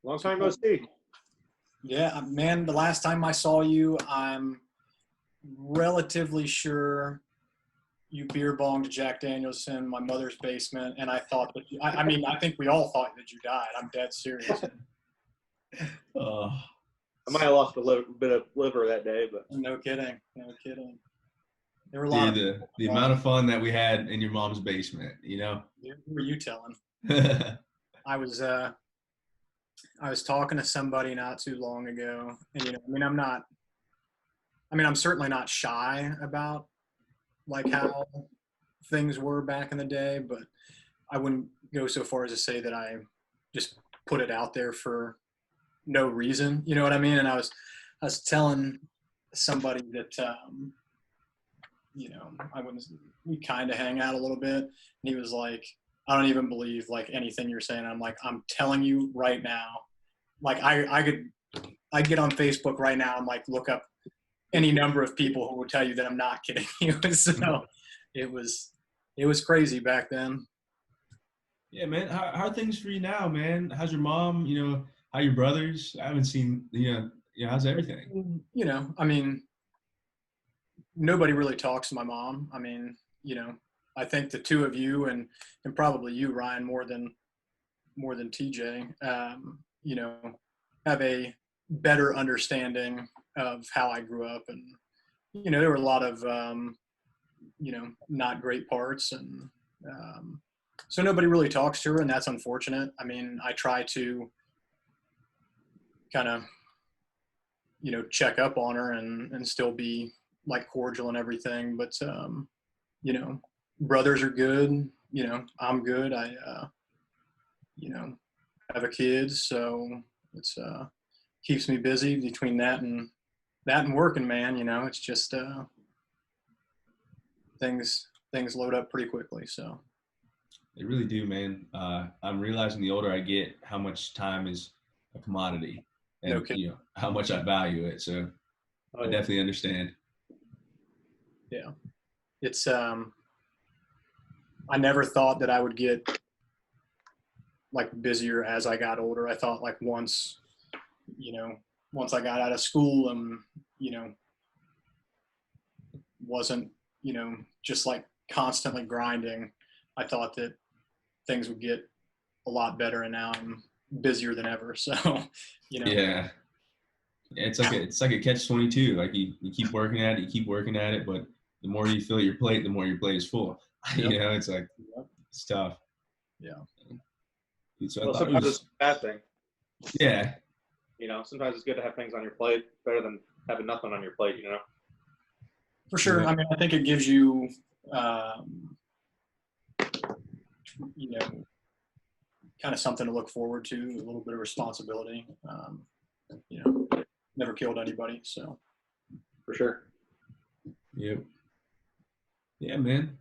Long time no see. Yeah, man, the last time I saw you, I'm relatively sure you beer bonged Jack Daniels in my mother's basement, and I thought that I mean, I think we all thought that you died. I'm dead serious. Oh, I might have lost a bit of liver that day, but No kidding. No kidding. There were a lot dude, of the amount of fun that we had in your mom's basement, you know? who were you telling? Yeah, I was talking to somebody not too long ago, and I'm certainly not shy about like how things were back in the day, but I wouldn't go so far as to say that I just put it out there for no reason. You know what I mean? And I was telling somebody that we kind of hang out a little bit, and he was like, I don't even believe like anything you're saying. I'm like, I'm telling you right now, like I could get on Facebook right now and like look up any number of people who will tell you that I'm not kidding you. So it was crazy back then. man. How are things for you now, man? How's your mom? You know, how your brothers? I haven't seen, how's everything? I mean, nobody really talks to my mom. I mean, I think the two of you and probably you, Ryan, more than TJ, have a better understanding of how I grew up. And, there were a lot of, not great parts. And so nobody really talks to her, and that's unfortunate. I mean, I try to kind of, check up on her and still be like cordial and everything. But, brothers are good. I'm good. I, have a kid, so it's keeps me busy between that and working, man. It's just things load up pretty quickly. So They really do, man. I'm realizing the older I get, how much time is a commodity, and how much I value it. So I definitely understand. Yeah, it's I never thought that I would get like busier as I got older. I thought like once I got out of school and, wasn't, just like constantly grinding, I thought that things would get a lot better, and now I'm busier than ever. So, Yeah. It's like a catch-22. Like you keep working at it, but the more you fill your plate, the more your plate is full. Yep. It's like, it's tough. Yeah. So well, sometimes it's a bad thing. Yeah. Sometimes it's good to have things on your plate, better than having nothing on your plate, For sure. Yeah. I mean, I think it gives you, kind of something to look forward to, a little bit of responsibility. Never killed anybody, so. For sure. Yep. Yeah, man.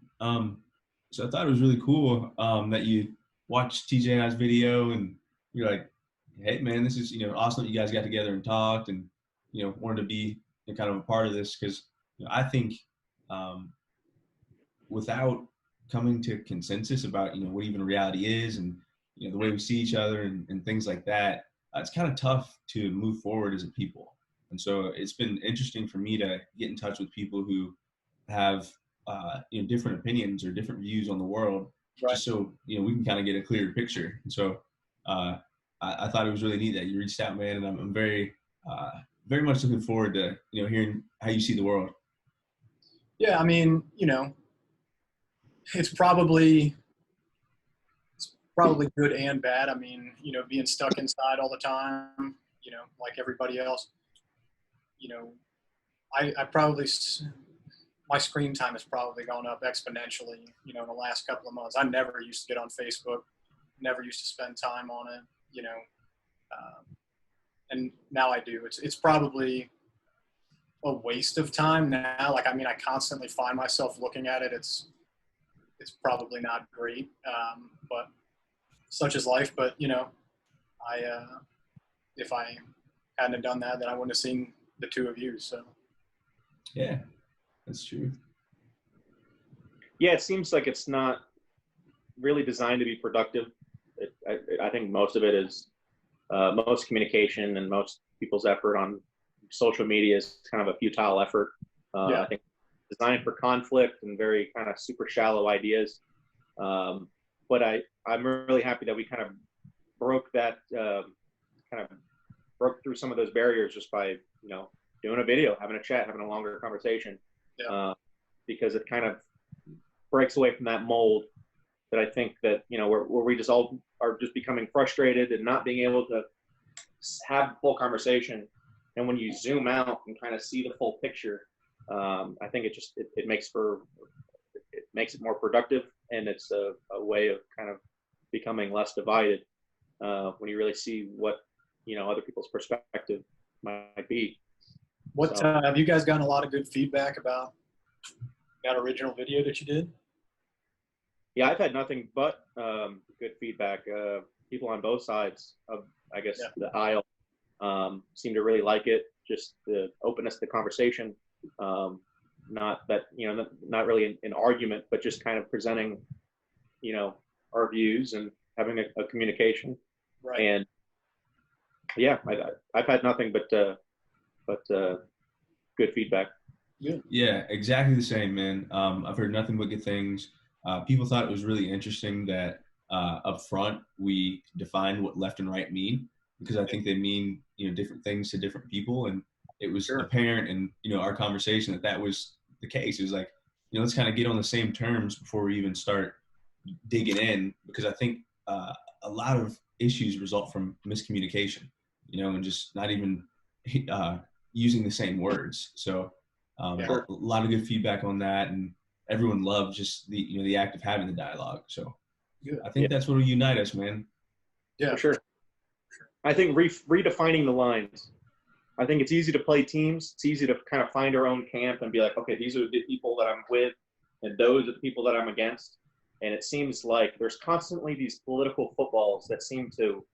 So I thought it was really cool that you watched TJ and I's video, and you're like, hey, man, this is awesome that you guys got together and talked, and wanted to be kind of a part of this, because I think without coming to consensus about what even reality is, and the way we see each other and things like that, it's kind of tough to move forward as a people. And so it's been interesting for me to get in touch with people who have different opinions or different views on the world, Right. just so we can kind of get a clearer picture. And so I thought it was really neat that you reached out, man, and I'm very very much looking forward to hearing how you see the world. Yeah, I mean, it's probably good and bad. I mean, being stuck inside all the time, like everybody else, I probably, my screen time has probably gone up exponentially, in the last couple of months. I never used to get on Facebook, never used to spend time on it, and now I do. It's probably a waste of time now. Like, I mean, I constantly find myself looking at it. It's probably not great, but such is life. But if I hadn't have done that, then I wouldn't have seen the two of you. So yeah, that's true. Yeah, it seems like it's not really designed to be productive. I think most of it is most communication and most people's effort on social media is kind of a futile effort. I think designed for conflict and very kind of super shallow ideas. But I'm really happy that we kind of broke that, kind of broke through some of those barriers just by, doing a video, having a chat, having a longer conversation. Because it kind of breaks away from that mold that I think that, where we just all are just becoming frustrated and not being able to have the full conversation. And when you zoom out and kind of see the full picture, I think it makes it more productive, and it's a way of kind of becoming less divided when you really see what other people's perspective might be. Have you guys gotten a lot of good feedback about that original video that you did? Yeah, I've had nothing but good feedback. People on both sides of, I guess, the aisle seem to really like it. Just the openness to the conversation. Not that, not really an argument, but just kind of presenting, our views and having a communication. Right. And yeah, I've had nothing but good feedback. Yeah, exactly the same, man. I've heard nothing but good things. People thought it was really interesting that up front we defined what left and right mean, because I think they mean different things to different people, and it was apparent in our conversation that was the case. It was like, let's kind of get on the same terms before we even start digging in, because I think a lot of issues result from miscommunication, and just not even using the same words. So a lot of good feedback on that, and everyone loved just the act of having the dialogue. So I think that's what will unite us, man. Yeah, for sure. I think redefining the lines. I think it's easy to play teams. It's easy to kind of find our own camp and be like, okay, these are the people that I'm with, and those are the people that I'm against. And it seems like there's constantly these political footballs that seem to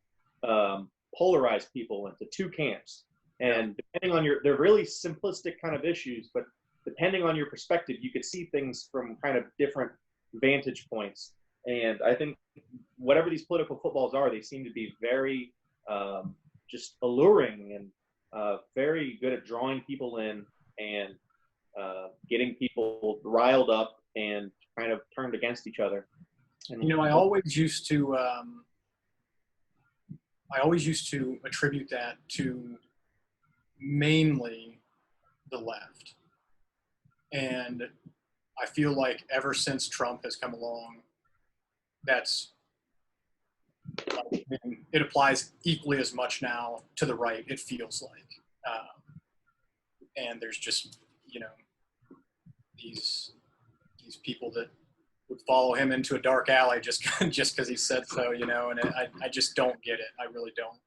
polarize people into two camps. And depending on they're really simplistic kind of issues, but depending on your perspective, you could see things from kind of different vantage points. And I think whatever these political footballs are, they seem to be very just alluring and very good at drawing people in and getting people riled up and kind of turned against each other. And, I always used to attribute that to mainly the left. And I feel like ever since Trump has come along, it applies equally as much now to the right, it feels like. And there's just, these people that would follow him into a dark alley just because he said so, and I just don't get it. I really don't.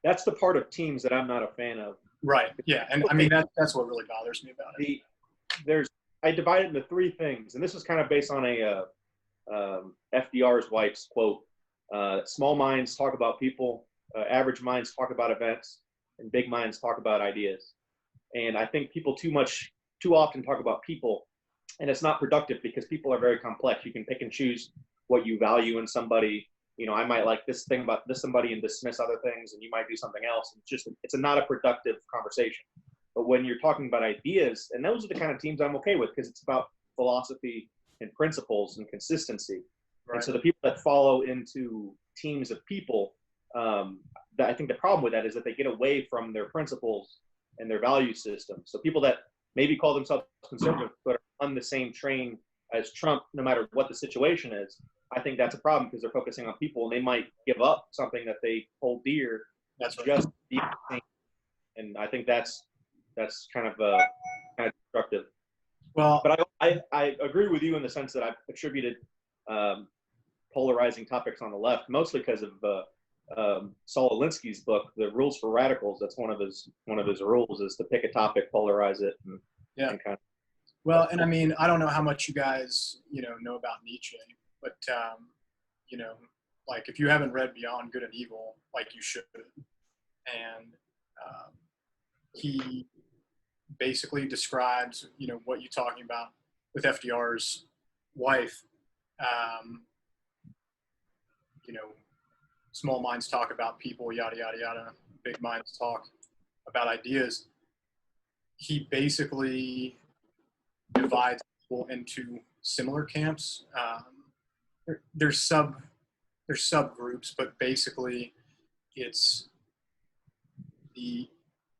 That's the part of teams that I'm not a fan of. Right. Yeah. And I mean, that's what really bothers me about it. I divide it into three things, and this is kind of based on a FDR's wife's quote. Small minds talk about people, average minds talk about events, and big minds talk about ideas. And I think people too often talk about people, and it's not productive because people are very complex. You can pick and choose what you value in somebody. I might like this thing about this somebody and dismiss other things, and you might do something else. It's not a productive conversation. But when you're talking about ideas, and those are the kind of teams I'm okay with, because it's about philosophy and principles and consistency. Right. And so the people that follow into teams of people, I think the problem with that is that they get away from their principles and their value system. So people that maybe call themselves conservative but are on the same train as Trump, no matter what the situation is, I think that's a problem because they're focusing on people, and they might give up something that they hold dear. That's just right. And I think that's kind of destructive. Well, but I agree with you in the sense that I've attributed polarizing topics on the left mostly because of Saul Alinsky's book, The Rules for Radicals. That's one of his rules is to pick a topic, polarize it, and kind of. Well, and I mean, I don't know how much you guys know about Nietzsche, but like if you haven't read Beyond Good and Evil, like you should. And he basically describes what you're talking about with FDR's wife. small minds talk about people, yada, yada, yada. Big minds talk about ideas. He basically divides people into similar camps. There's subgroups, but basically it's the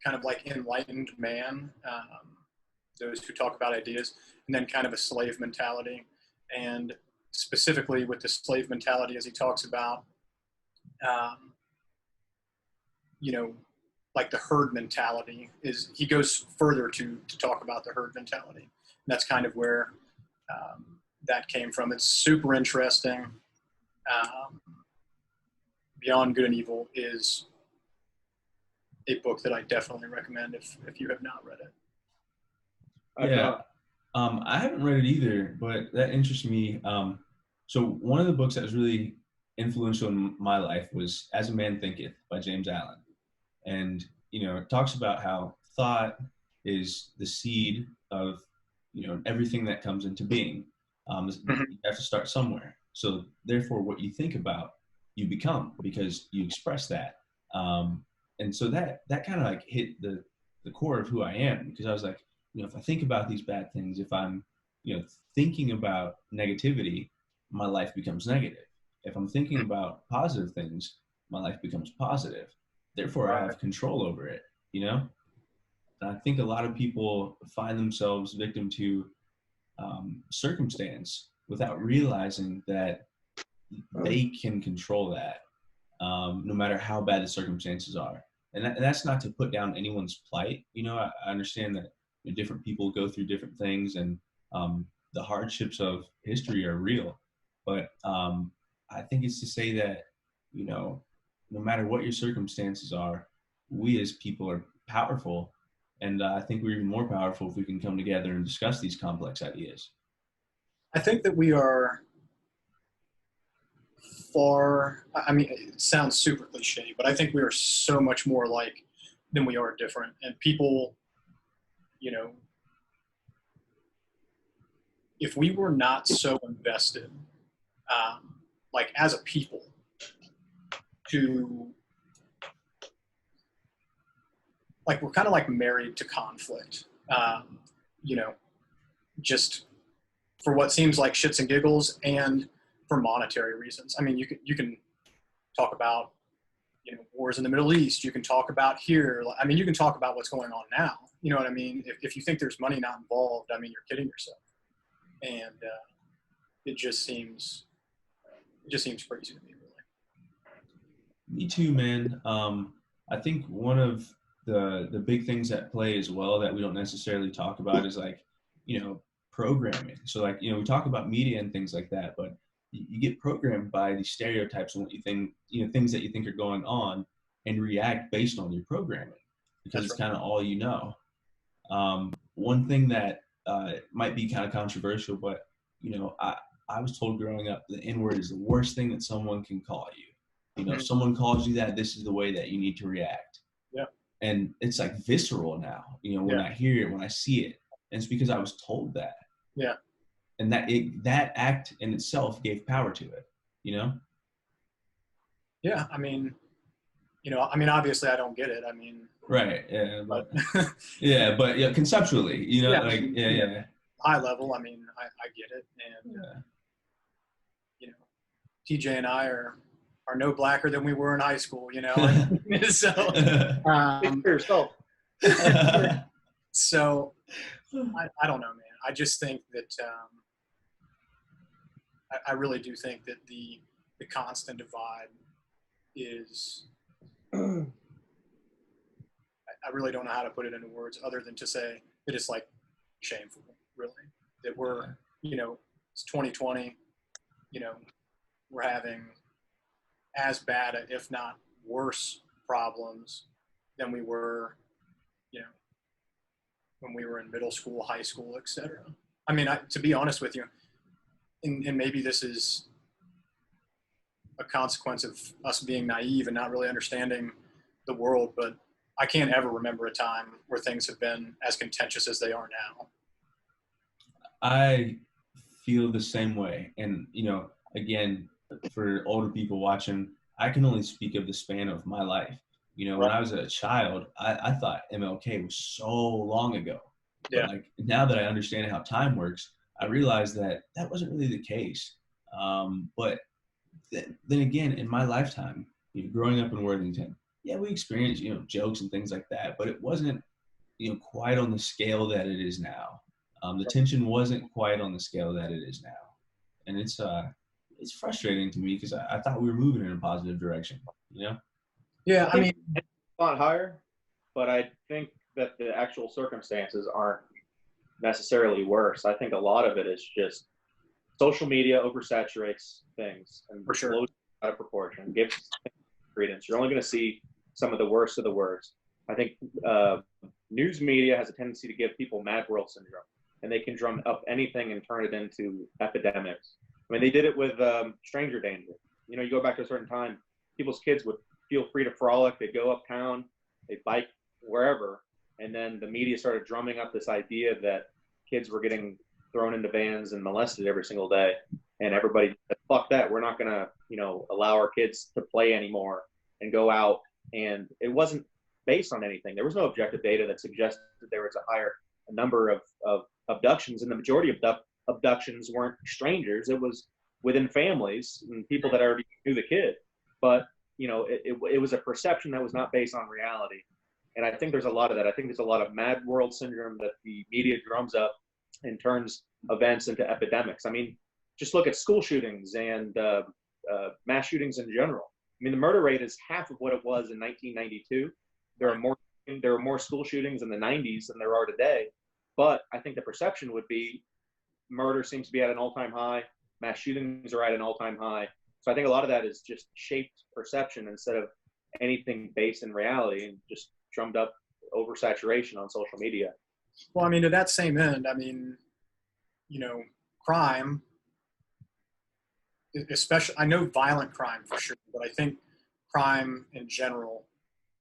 kind of like enlightened man, those who talk about ideas, and then kind of a slave mentality. And specifically with the slave mentality, as he talks about, you know, like the herd mentality, is he goes further to talk about the herd mentality. And that's kind of where that came from. It's super interesting. Beyond Good and Evil is a book that I definitely recommend if you have not read it. Yeah. I haven't read it either, but that interests me. So one of the books that was really influential in my life was As a Man Thinketh by James Allen. And, you know, it talks about how thought is the seed of, you know, everything that comes into being. You have to start somewhere. So therefore, what you think about, you become, because you express that. And so that kind of like hit the core of who I am, because I was like, you know, if I think about these bad things, if I'm, you know, thinking about negativity, my life becomes negative. If I'm thinking about positive things, my life becomes positive. Therefore, I have control over it, you know? And I think a lot of people find themselves victim to circumstance without realizing that they can control that, no matter how bad the circumstances are. And that's not to put down anyone's plight. You know, I understand that, you know, different people go through different things, and the hardships of history are real. But I think it's to say that, you know, no matter what your circumstances are, we as people are powerful. And I think we're even more powerful if we can come together and discuss these complex ideas. I think that we are far, I mean, it sounds super cliche, but I think we are so much more alike than we are different. And people, you know, if we were not so invested, like as a people, to, like, we're kind of like married to conflict, you know, just for what seems like shits and giggles and for monetary reasons. I mean, you can talk about, you know, wars in the Middle East. You can talk about here. I mean, you can talk about what's going on now. You know what I mean? If you think there's money not involved, I mean, you're kidding yourself. And it just seems crazy to me, really. Me too, man. I think one of the big things at play as well that we don't necessarily talk about is, like, you know, programming. So, like, you know, we talk about media and things like that, but you get programmed by these stereotypes and what you think, you know, things that you think are going on, and react based on your programming, because it's kind of all you know. One thing that might be kind of controversial, but, you know, I was told growing up the N-word is the worst thing that someone can call you. You know, if someone calls you that, this is the way that you need to react. Yeah. And it's like visceral now, you know, when I hear it, when I see it. And it's because I was told that. Yeah. And that act in itself gave power to it, you know? Yeah. I mean, you know, I mean, obviously I don't get it. I mean, right. Yeah. But yeah, conceptually, you know, yeah. High level. I mean, I get it. And, you know, TJ and I are no blacker than we were in high school, you know? So, yourself. So I don't know, man. I just think that, I really do think that the constant divide is, I really don't know how to put it into words other than to say that it's like shameful, really, that we're, you know, it's 2020, you know, we're having as bad, if not worse, problems than we were, you know, when we were in middle school, high school, etc. I mean, to be honest with you, and maybe this is a consequence of us being naive and not really understanding the world, but I can't ever remember a time where things have been as contentious as they are now. I feel the same way. And, you know, again, for older people watching, I can only speak of the span of my life. You know, when Right. I was a child, I thought MLK was so long ago. But Yeah. like now that I understand how time works, I realized that that wasn't really the case. But then again, in my lifetime, you know, growing up in Worthington, yeah, we experienced, you know, jokes and things like that, but it wasn't, you know, quite on the scale that it is now. The tension wasn't quite on the scale that it is now, and it's frustrating to me because I thought we were moving in a positive direction. You know? Yeah. I I think mean, it's a lot higher, but I think that the actual circumstances aren't necessarily worse. I think a lot of it is just social media oversaturates things and for sure. blows out of proportion, gives credence. You're only going to see some of the worst of the worst. I think news media has a tendency to give people mad world syndrome, and they can drum up anything and turn it into epidemics. I mean, they did it with stranger danger. You know, you go back to a certain time, people's kids would feel free to frolic. They'd go uptown, they'd bike wherever, and then the media started drumming up this idea that kids were getting thrown into vans and molested every single day. And everybody said, fuck that. We're not going to, you know, allow our kids to play anymore and go out. And it wasn't based on anything. There was no objective data that suggested that there was a higher number of abductions. And the majority of abductions weren't strangers. It was within families and people that already knew the kid. But, you know, it was a perception that was not based on reality. And I think there's a lot of that. I think there's a lot of mad world syndrome that the media drums up and turns events into epidemics. I mean, just look at school shootings and mass shootings in general. I mean, the murder rate is half of what it was in 1992. There are more school shootings in the 90s than there are today. But I think the perception would be murder seems to be at an all-time high. Mass shootings are at an all-time high. So I think a lot of that is just shaped perception instead of anything based in reality, and just drummed up oversaturation on social media. Well, I mean, to that same end, I mean, you know, crime, especially, I know violent crime for sure, but I think crime in general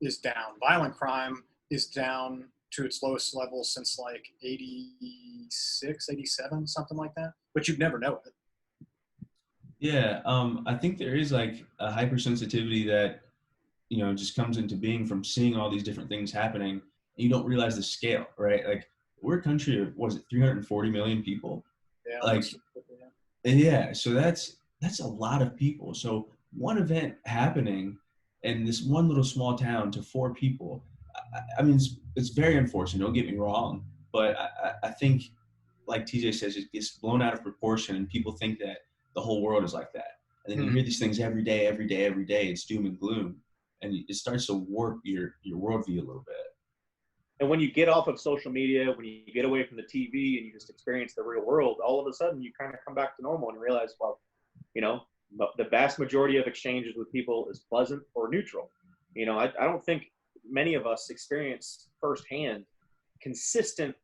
is down. Violent crime is down to its lowest level since like 86, 87, something like that. But you'd never know it. Yeah, I think there is like a hypersensitivity that, you know, just comes into being from seeing all these different things happening. And you don't realize the scale, right? Like we're a country of, what is it, 340 million people? Yeah. Like, yeah, so that's a lot of people. So one event happening in this one little small town to 4 people, I mean, it's very unfortunate. Don't get me wrong, but I think, like TJ says, it gets blown out of proportion, and people think that the whole world is like that. And then you hear these things every day. It's doom and gloom, and it starts to warp your worldview a little bit. And when you get off of social media, when you get away from the TV and you just experience the real world, all of a sudden you kind of come back to normal and realize, well, you know, the vast majority of exchanges with people is pleasant or neutral. You know, I don't think many of us experience firsthand consistent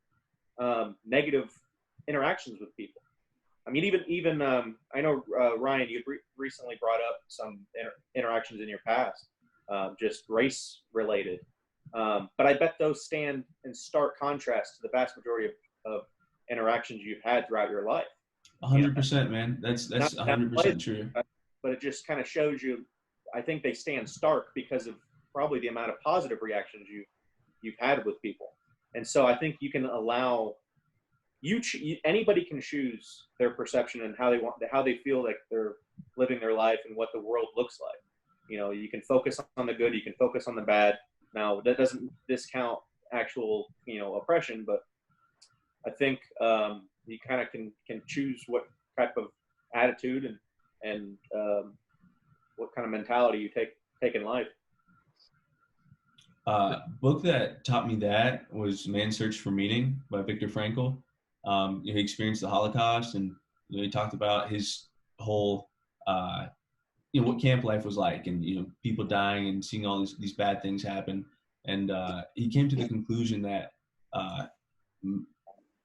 negative interactions with people. I mean, even I know, Ryan, you recently brought up some interactions in your past, just race related. But I bet those stand in stark contrast to the vast majority of interactions you've had throughout your life. 100%, man. That's 100% true. But it just kind of shows you, I think they stand stark because of probably the amount of positive reactions you've had with people. And so I think you can allow anybody can choose their perception and how they feel like they're living their life and what the world looks like. You know, you can focus on the good, you can focus on the bad. Now that doesn't discount actual, you know, oppression, but I think you kind of can choose what type of attitude and what kind of mentality you take in life. Book that taught me that was Man's Search for Meaning by Viktor Frankl. He experienced the Holocaust, and he talked about his whole, what camp life was like, and people dying and seeing all these bad things happen. And he came to the conclusion that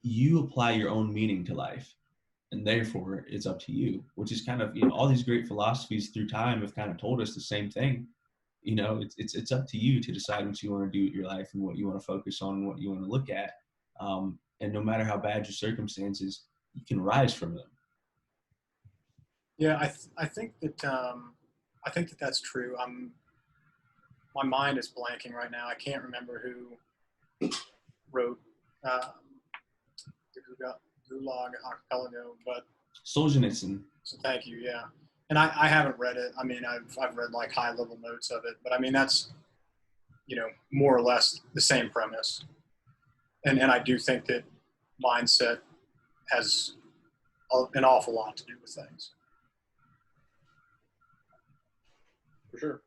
you apply your own meaning to life, and therefore it's up to you. Which is kind of all these great philosophies through time have kind of told us the same thing. It's up to you to decide what you want to do with your life and what you want to focus on and what you want to look at. And no matter how bad your circumstances, you can rise from them. Yeah, I think that I think that that's true. My mind is blanking right now. I can't remember who wrote the Gulag Archipelago, but Solzhenitsyn. so thank you. Yeah. And I haven't read it. I mean, I've read like high level notes of it, but I mean, that's, more or less the same premise. And I do think that mindset has an awful lot to do with things. For sure.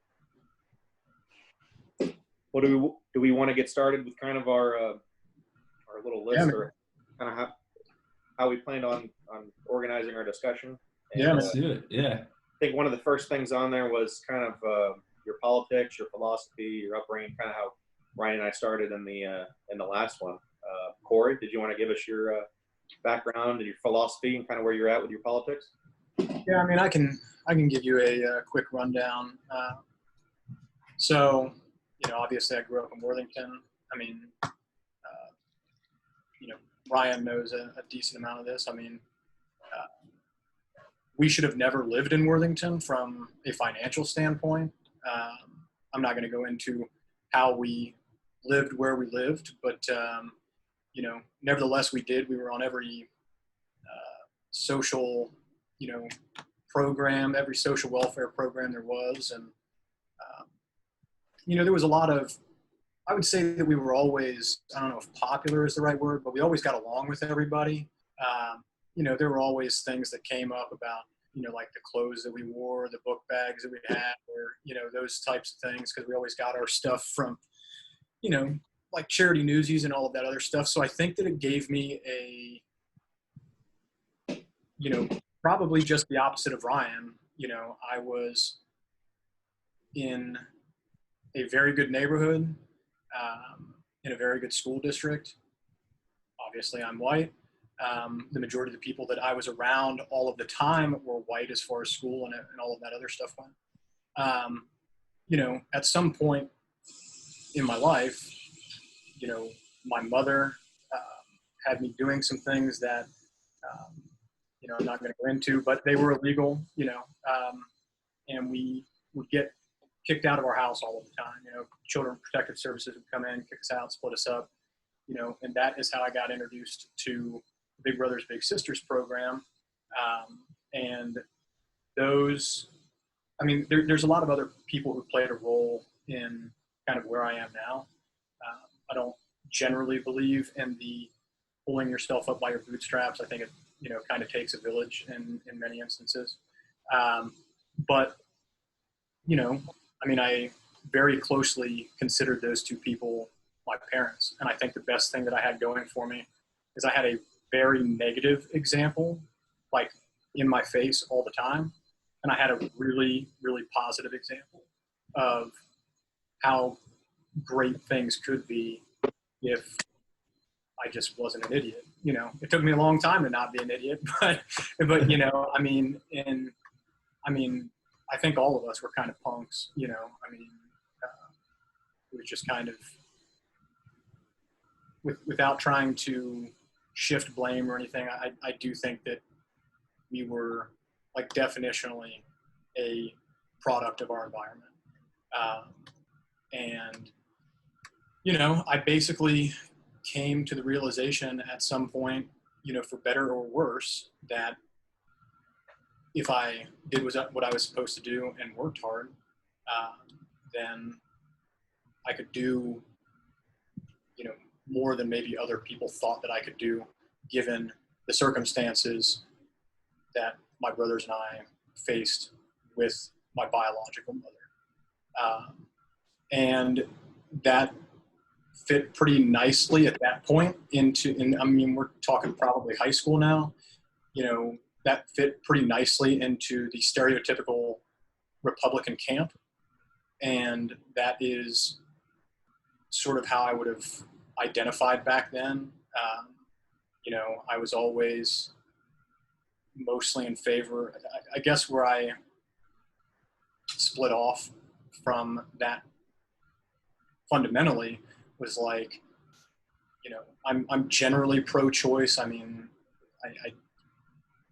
Well, do we want to get started with kind of our little list, or kind of how we planned on organizing our discussion? And, Yeah, Let's do it. Yeah. I think one of the first things on there was kind of your politics, your philosophy, your upbringing, kind of how Ryan and I started in the last one. Corey, did you want to give us your background and your philosophy and kind of where you're at with your politics? Yeah, I mean, I can give you a quick rundown. So, obviously I grew up in Worthington. I mean, Ryan knows a decent amount of this. I mean, we should have never lived in Worthington from a financial standpoint. I'm not going to go into how we lived where we lived, but, nevertheless we did. We were on every social, program, every social welfare program there was. And, there was a lot of, I would say that we were always, I don't know if popular is the right word, but we always got along with everybody. There were always things that came up about, like the clothes that we wore, the book bags that we had, or, those types of things, because we always got our stuff from, like charity newsies and all of that other stuff. So I think that it gave me probably just the opposite of Ryan. I was in a very good neighborhood, in a very good school district. Obviously, I'm white. The majority of the people that I was around all of the time were white as far as school and all of that other stuff went. At some point in my life, my mother had me doing some things that, I'm not going to go into, but they were illegal, and we would get kicked out of our house all of the time. Children Protective Services would come in, kick us out, split us up, and that is how I got introduced to Big Brothers Big Sisters program. And those, I mean, there's a lot of other people who played a role in kind of where I am now. I don't generally believe in the pulling yourself up by your bootstraps. I think it, kind of takes a village in many instances. But, I very closely considered those two people my parents. And I think the best thing that I had going for me is I had a very negative example, like in my face all the time. And I had a really, really positive example of how great things could be if I just wasn't an idiot. It took me a long time to not be an idiot, but I think all of us were kind of punks, it was just kind of without trying to shift blame or anything. I do think that we were like definitionally a product of our environment. I basically came to the realization at some point, for better or worse, that if I did what I was supposed to do and worked hard, then I could do, more than maybe other people thought that I could do, given the circumstances that my brothers and I faced with my biological mother. And that fit pretty nicely at that point we're talking probably high school now, that fit pretty nicely into the stereotypical Republican camp. And that is sort of how I would have identified back then. I was always mostly in favor, I guess where I split off from that fundamentally was like, I'm generally pro-choice. I mean,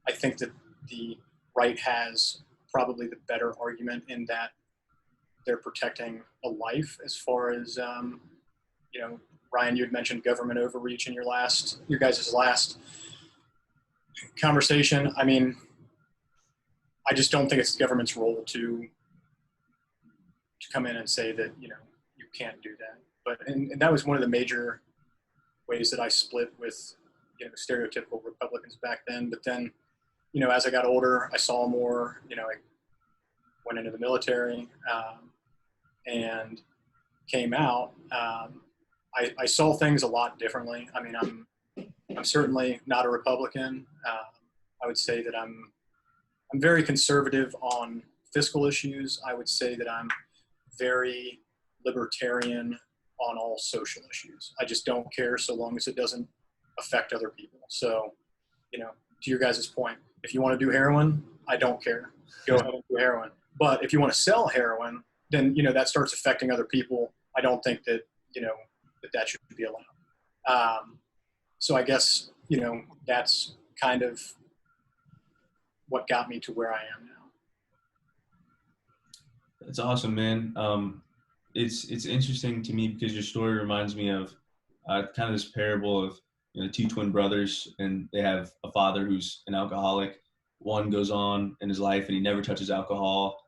I think that the right has probably the better argument in that they're protecting a life. As far as Ryan, you had mentioned government overreach in your guys' last conversation. I mean, I just don't think it's the government's role to come in and say that, you can't do that. But and that was one of the major ways that I split with, stereotypical Republicans back then. But then, as I got older, I saw more, I went into the military and came out. I saw things a lot differently. I mean, I'm certainly not a Republican. I would say that I'm very conservative on fiscal issues. I would say that I'm very libertarian on all social issues. I just don't care so long as it doesn't affect other people. So, to your guys' point, if you want to do heroin, I don't care. Go ahead and do heroin. But if you want to sell heroin, then, that starts affecting other people. I don't think that, that should be allowed. So I guess, that's kind of what got me to where I am now. That's awesome, man. It's interesting to me because your story reminds me of kind of this parable of two twin brothers, and they have a father who's an alcoholic. One goes on in his life and he never touches alcohol.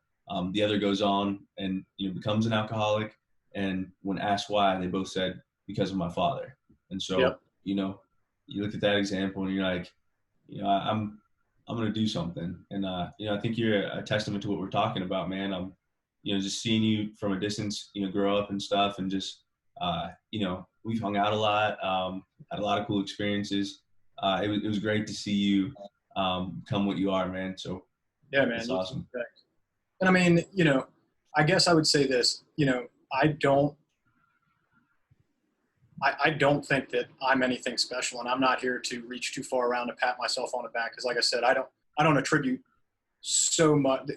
The other goes on and becomes an alcoholic. And when asked why, they both said, because of my father. And so Yep. You look at that example and you're like, I'm going to do something. And I think you're a testament to what we're talking about, man. Just seeing you from a distance, grow up and stuff, and just we've hung out a lot, had a lot of cool experiences. It was great to see you become what you are, man. So yeah, man, it's awesome. And I mean, I guess I would say this, I don't think that I'm anything special, and I'm not here to reach too far around and pat myself on the back. Cause like I said, I don't attribute so much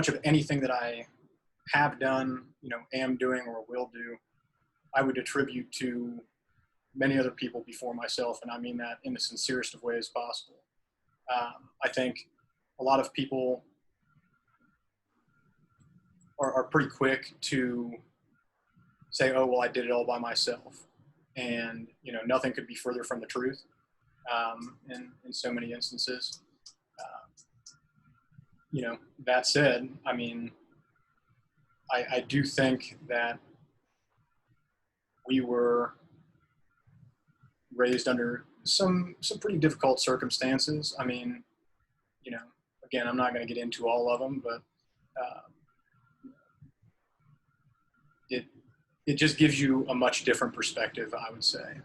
of anything that I have done, am doing or will do, I would attribute to many other people before myself. And I mean that in the sincerest of ways possible. I think a lot of people are pretty quick to say, oh, well, I did it all by myself. And, nothing could be further from the truth in so many instances. That said, I mean, I do think that we were raised under some pretty difficult circumstances. I mean, again, I'm not going to get into all of them, but it just gives you a much different perspective, I would say.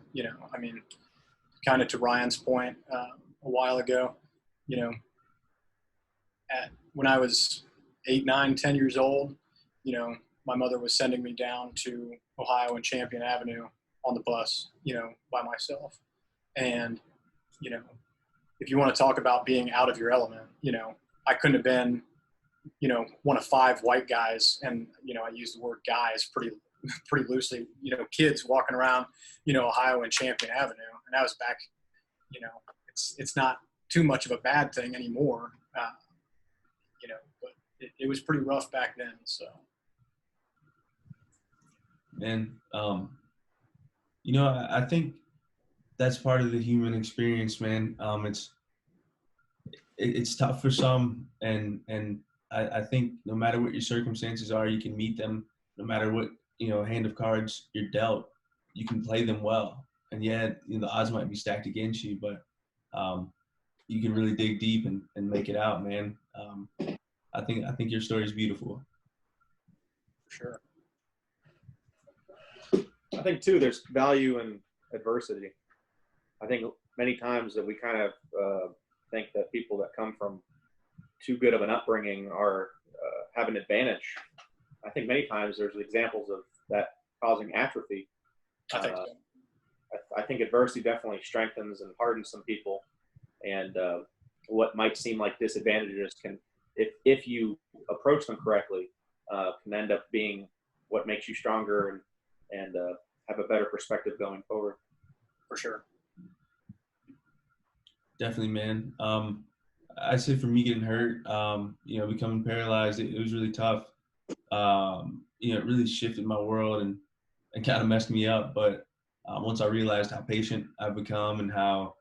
I mean, kind of to Ryan's point a while ago, when I was 8, 9, 10 years old, my mother was sending me down to Ohio and Champion Avenue on the bus, by myself. And, if you want to talk about being out of your element, I couldn't have been, one of 5 white guys. And, I use the word guys pretty loosely, kids walking around, Ohio and Champion Avenue. And that was back, it's not too much of a bad thing anymore. But it was pretty rough back then. So. And, I think that's part of the human experience, man. It's tough for some. And I think no matter what your circumstances are, you can meet them. No matter what, hand of cards you're dealt, you can play them well. And the odds might be stacked against you, but you can really dig deep and make it out, man. I think your story is beautiful. For sure. I think too, there's value in adversity. I think many times that we kind of think that people that come from too good of an upbringing are have an advantage. I think many times there's examples of that causing atrophy. I think so. I think adversity definitely strengthens and hardens some people, and what might seem like disadvantages can, if you approach them correctly, can end up being what makes you stronger and have a better perspective going forward. For sure. Definitely, man. I'd say for me getting hurt, becoming paralyzed, it was really tough. It really shifted my world and kind of messed me up. But once I realized how patient I've become and how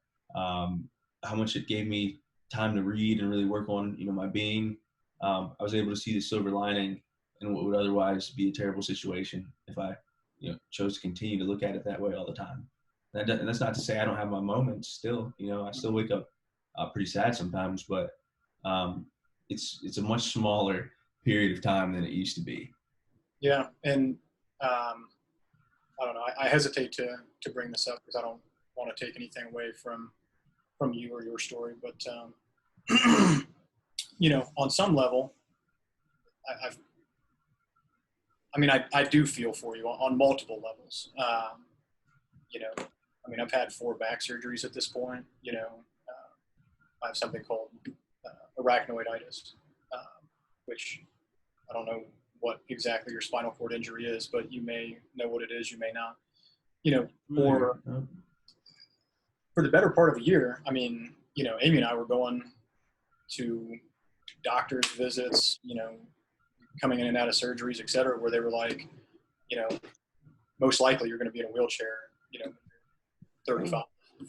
much it gave me time to read and really work on, my being, I was able to see the silver lining in what would otherwise be a terrible situation if I, chose to continue to look at it that way all the time. And that's not to say I don't have my moments still. I still wake up pretty sad sometimes, but it's a much smaller period of time than it used to be. Yeah, and I don't know. I hesitate to bring this up because I don't want to take anything away from you or your story, but on some level, I do feel for you on multiple levels. I've had 4 back surgeries at this point. I have something called arachnoiditis, which I don't know what exactly your spinal cord injury is, but you may know what it is, you may not. For the better part of a year, Amy and I were going to doctor's visits, coming in and out of surgeries, et cetera, where they were like, most likely you're going to be in a wheelchair, 35,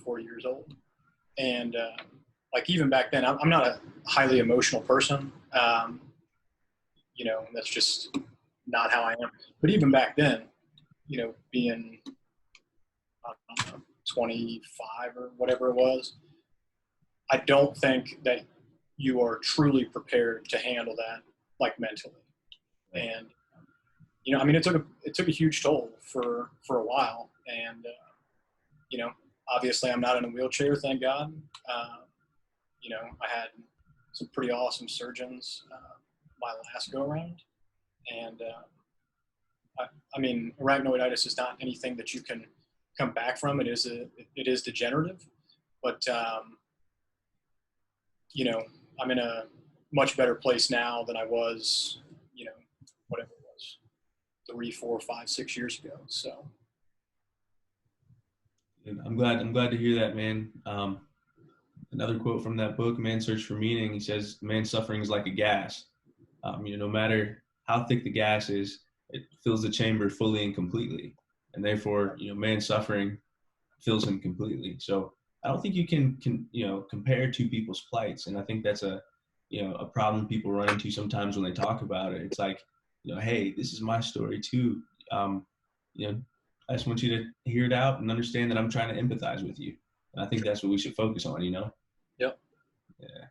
40 years old. And even back then, I'm not a highly emotional person. That's just not how I am. But even back then, being, I don't know, 25 or whatever it was, I don't think that you are truly prepared to handle that, mentally. And, it took a huge toll for a while. And, obviously I'm not in a wheelchair, thank God. I had some pretty awesome surgeons my last go around. And, arachnoiditis is not anything that you can come back from. It is degenerative, but, I'm in a much better place now than I was, whatever it was, 3, 4, 5, 6 years ago. So. I'm glad to hear that, man. Another quote from that book, Man's Search for Meaning, he says, man's suffering is like a gas. No matter how thick the gas is, it fills the chamber fully and completely. And therefore, man's suffering fills him completely. So I don't think you can compare two people's plights. And I think that's a problem people run into sometimes when they talk about it. It's like, hey, this is my story too. I just want you to hear it out and understand that I'm trying to empathize with you. And I think that's what we should focus on, Yep. Yeah.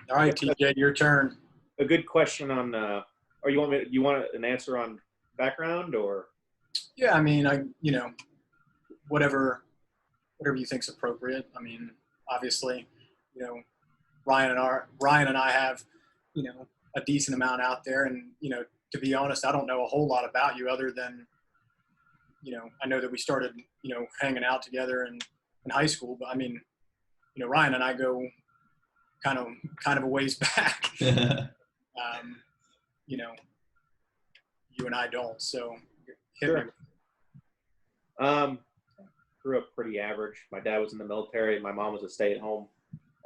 All right, TJ, your turn. A good question on, or you want an answer on background or? Yeah, whatever you think's appropriate. Obviously, Ryan and I have, a decent amount out there, and to be honest, I don't know a whole lot about you other than, I know that we started, hanging out together in high school, but Ryan and I go kind of a ways back. You and I don't, so hit Sure. me. Grew up pretty average. My dad was in the military. My mom was a stay-at-home.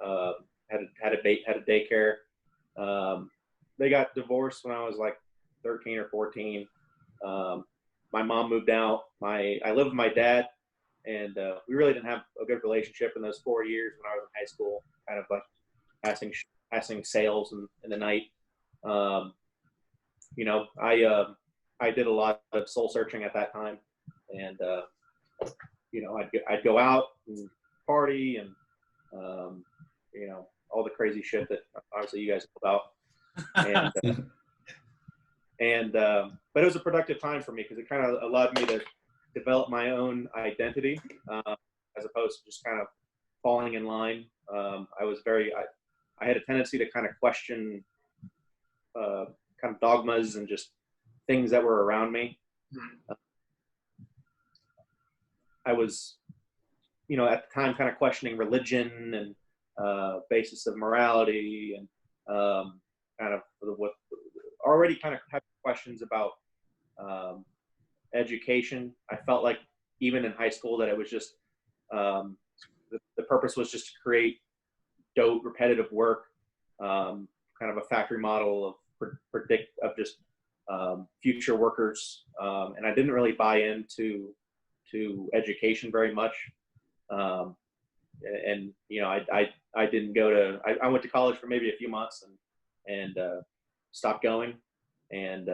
Had a daycare. They got divorced when I was like 13 or 14. My mom moved out. I lived with my dad, and we really didn't have a good relationship in those 4 years when I was in high school. Kind of like passing sales in the night. I did a lot of soul searching at that time, and I'd go out and party and all the crazy shit that obviously you guys know about. And but it was a productive time for me because it kind of allowed me to develop my own identity as opposed to just kind of falling in line. I had a tendency to kind of question kind of dogmas and just things that were around me. I was, at the time kind of questioning religion and basis of morality and kind of what already kind of had questions about education. I felt like even in high school that it was just the purpose was just to create dope, repetitive work, kind of a factory model of just future workers. And I didn't really buy into education very much. And I didn't go to. I went to college for maybe a few months and stopped going, and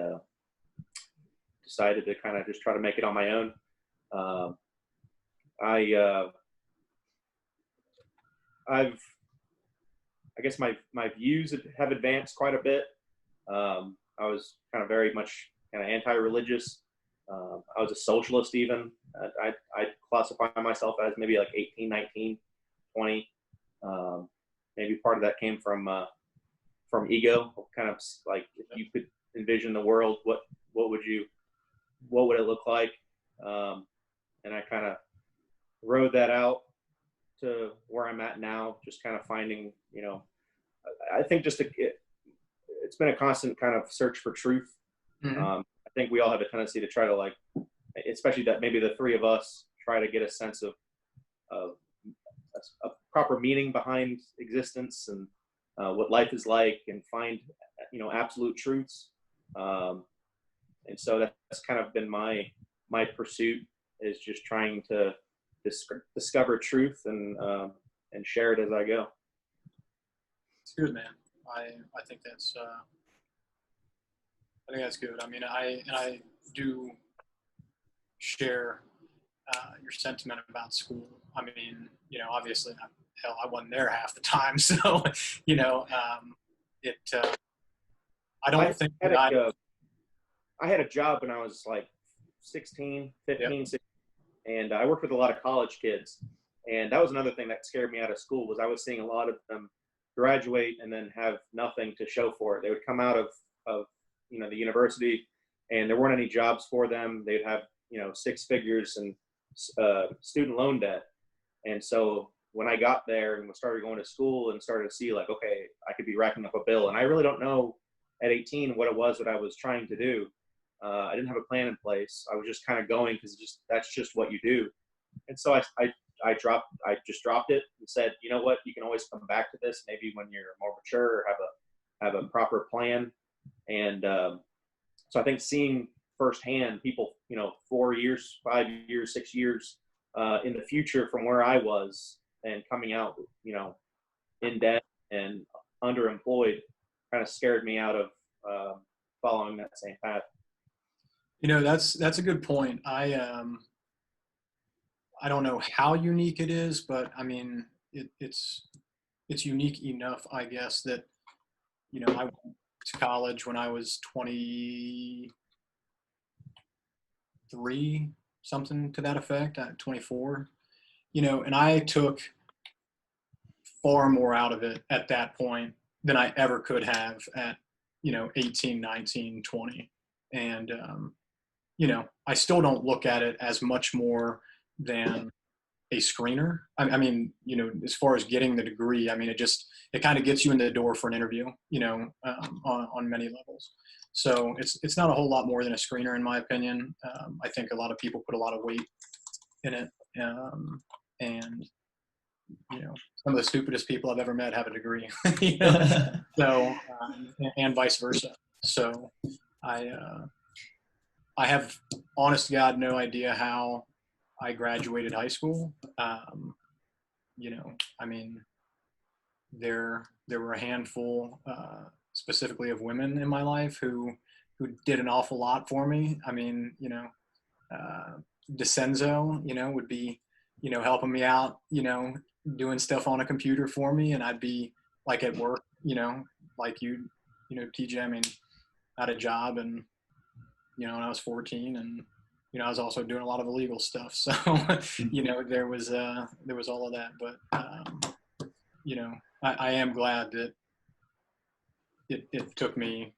decided to kind of just try to make it on my own. I guess my views have advanced quite a bit. I was kind of very much kind of anti-religious. I was a socialist even. I classify myself as maybe like 18, 19, 20. Maybe part of that came from ego, kind of like if you could envision the world, what would it look like? And I kind of rode that out to where I'm at now, just kind of finding, I think it's been a constant kind of search for truth. Mm-hmm. I think we all have a tendency to try to especially that maybe the three of us try to get a sense of a proper meaning behind existence and what life is like, and find, absolute truths. And so that's kind of been my pursuit, is just trying to discover truth and share it as I go. It's good, man. I think that's good. I mean, I do share your sentiment about school. I mean, obviously, I wasn't there half the time, so I don't think that I had a job when I was like 16, 15, Yep. 16, and I worked with a lot of college kids. And that was another thing that scared me out of school, was I was seeing a lot of them graduate and then have nothing to show for it. They would come out of the university, and there weren't any jobs for them. They'd have, 6 figures and student loan debt. And so when I got there and started going to school and started to see like, okay, I could be racking up a bill, and I really don't know at 18 what it was that I was trying to do. I didn't have a plan in place. I was just kind of going because that's just what you do. And so I just dropped it and said, you know what, you can always come back to this maybe when you're more mature or have a proper plan. And so I think seeing firsthand people, 4 years, 5 years, 6 years in the future from where I was, and coming out, in debt and underemployed, kind of scared me out of following that same path. That's a good point. I don't know how unique it is, but I mean, it's unique enough, I guess, that, I went to college when I was 23, something to that effect, 24, and I took far more out of it at that point than I ever could have at, 18, 19, 20. And, I still don't look at it as much more than a screener. I mean, as far as getting the degree, I mean, it kind of gets you in the door for an interview, on many levels. So it's not a whole lot more than a screener, in my opinion. I think a lot of people put a lot of weight in it. And, some of the stupidest people I've ever met have a degree, so, and vice versa. So I have, honest to God, no idea how I graduated high school. I mean, there were a handful, specifically of women in my life who did an awful lot for me. I mean, DeCenzo, would be, helping me out, doing stuff on a computer for me, and I'd be like at work, like you, TJ. I mean, I had a job, and when I was 14, and I was also doing a lot of illegal stuff. So, there was all of that. But I am glad that it took me,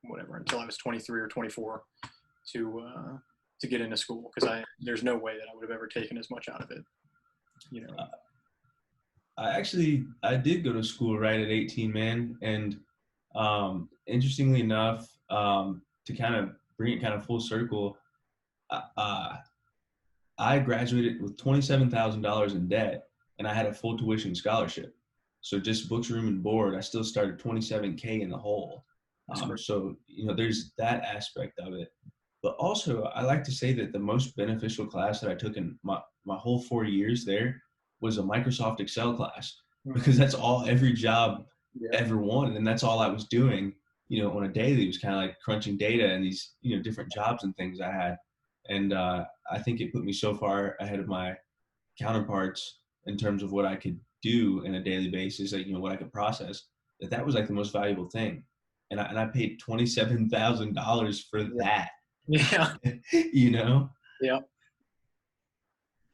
whatever, until I was 23 or 24 to get into school, because there's no way that I would have ever taken as much out of it. I did go to school right at 18, man, and interestingly enough, to kind of bring it kind of full circle, I graduated with $27,000 in debt, and I had a full tuition scholarship. So just books, room, and board, I still started 27K in the hole. That's great. So there's that aspect of it. But also, I like to say that the most beneficial class that I took in my whole 4 years there was a Microsoft Excel class, because that's all every job Yeah. ever wanted, and that's all I was doing. On a daily, it was kind of like crunching data and these different jobs and things I had, and I think it put me so far ahead of my counterparts in terms of what I could do in a daily basis, like what I could process. That was like the most valuable thing, and I paid $27,000 for that. Yeah. Yeah.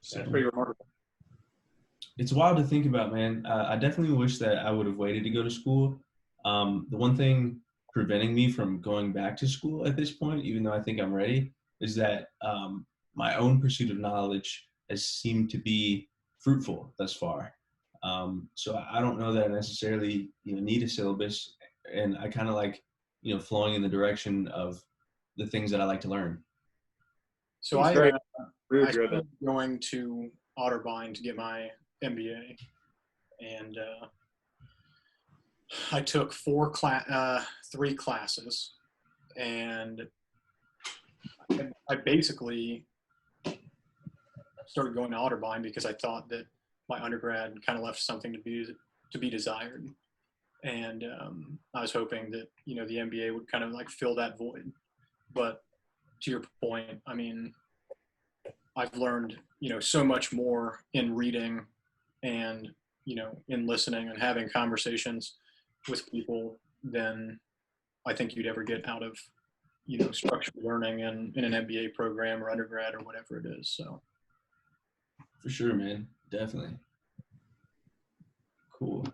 That's pretty remarkable. It's wild to think about, man. I definitely wish that I would have waited to go to school. The one thing preventing me from going back to school at this point, even though I think I'm ready, is that my own pursuit of knowledge has seemed to be fruitful thus far. So I don't know that I necessarily need a syllabus, and I kind of like flowing in the direction of the things that I like to learn. So It's very I driven. started going to Otterbein to get my MBA, and I took 3 classes, and I basically started going to Otterbein because I thought that my undergrad kind of left something to be desired, and I was hoping that the MBA would kind of like fill that void. But to your point, I mean, I've learned so much more in reading and in listening and having conversations with people than I think you'd ever get out of structured learning in an MBA program or undergrad or whatever it is. So for sure, man, definitely. Cool.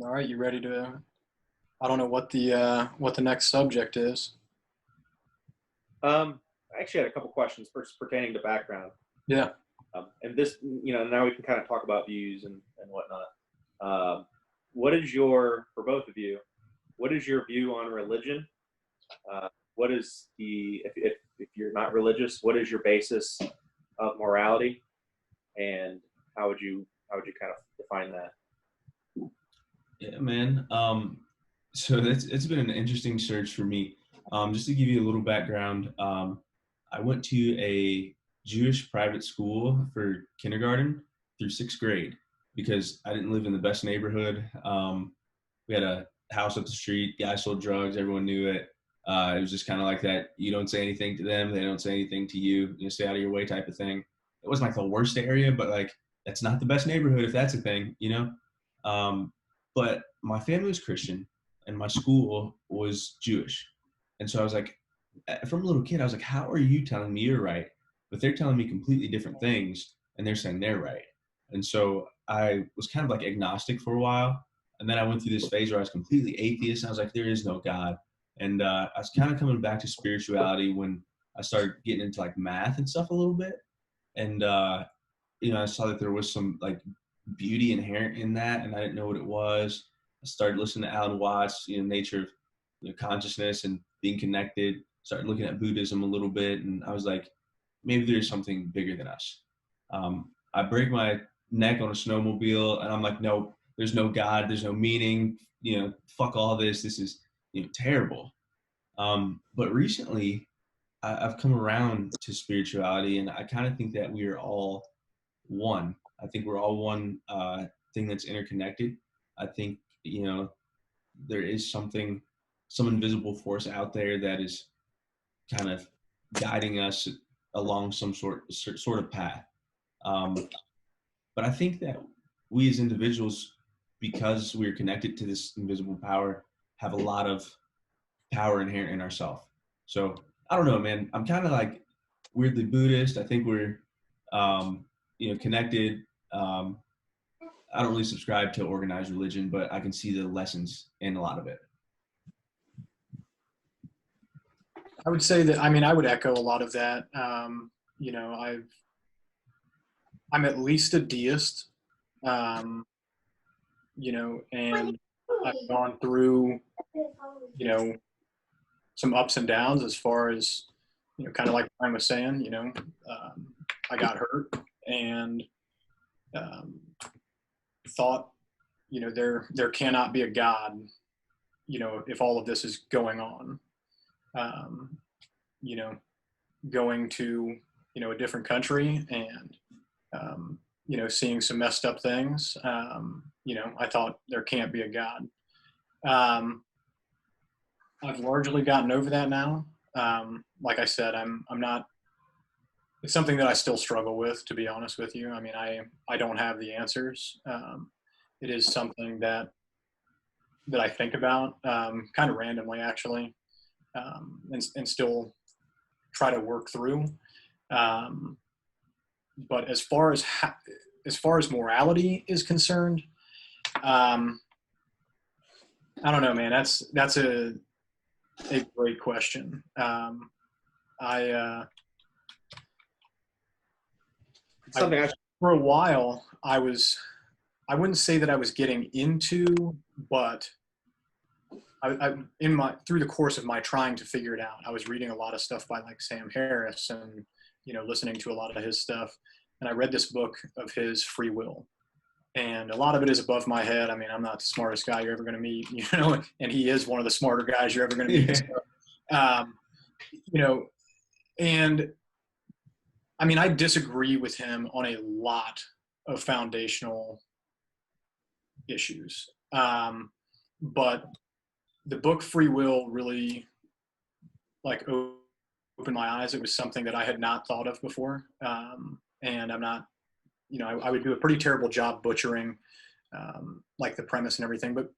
All right, you ready to? I don't know what the next subject is. I actually had a couple questions first pertaining to background. Yeah. And this, now we can kind of talk about views and whatnot. What is for both of you, what is your view on religion? What is if you're not religious, what is your basis of morality? And how would you kind of define that? Yeah, man. So it's been an interesting search for me. Just to give you a little background, I went to a Jewish private school for kindergarten through 6th grade because I didn't live in the best neighborhood. We had a house up the street, guy sold drugs, everyone knew it. It was just kind of like that. You don't say anything to them, they don't say anything to you. Stay out of your way type of thing. It wasn't like the worst area, but like that's not the best neighborhood if that's a thing, But my family was Christian and my school was Jewish. And so I was like, from a little kid, I was like, how are you telling me you're right? But they're telling me completely different things and they're saying they're right. And so I was kind of like agnostic for a while. And then I went through this phase where I was completely atheist. And I was like, there is no God. And I was kind of coming back to spirituality when I started getting into like math and stuff a little bit. And, I saw that there was some like beauty inherent in that. And I didn't know what it was. I started listening to Alan Watts, nature of consciousness and being connected. Started looking at Buddhism a little bit. And I was like, maybe there's something bigger than us. I break my neck on a snowmobile and I'm like, nope, there's no God, there's no meaning, fuck all this. This is, terrible. But recently I've come around to spirituality and I kind of think that we are all one. I think we're all one thing that's interconnected. I think, there is some invisible force out there that is kind of guiding us along some sort of path. But I think that we as individuals, because we're connected to this invisible power, have a lot of power inherent in ourselves. So I don't know, man. I'm kind of like weirdly Buddhist. I think we're, connected. I don't really subscribe to organized religion, but I can see the lessons in a lot of it. I would say that, I would echo a lot of that. I'm at least a deist, and I've gone through, some ups and downs as far as, kind of like Brian was saying, I got hurt and thought, there cannot be a God, if all of this is going on. You know, going to, a different country and, seeing some messed up things, I thought there can't be a God. I've largely gotten over that now. Like I said, I'm not, it's something that I still struggle with, to be honest with you. I mean, I don't have the answers. It is something that I think about, kind of randomly actually, and still try to work through. But as far as morality is concerned, I don't know, man. That's a great question. For a while, I wouldn't say that I was getting into, but through the course of my trying to figure it out, I was reading a lot of stuff by like Sam Harris and, listening to a lot of his stuff. And I read this book of his, Free Will. And a lot of it is above my head. I mean, I'm not the smartest guy you're ever going to meet, and he is one of the smarter guys you're ever going to meet. Yeah. So, and I mean, I disagree with him on a lot of foundational issues. But the book Free Will really opened my eyes. It was something that I had not thought of before. And I'm not, I would do a pretty terrible job butchering the premise and everything, but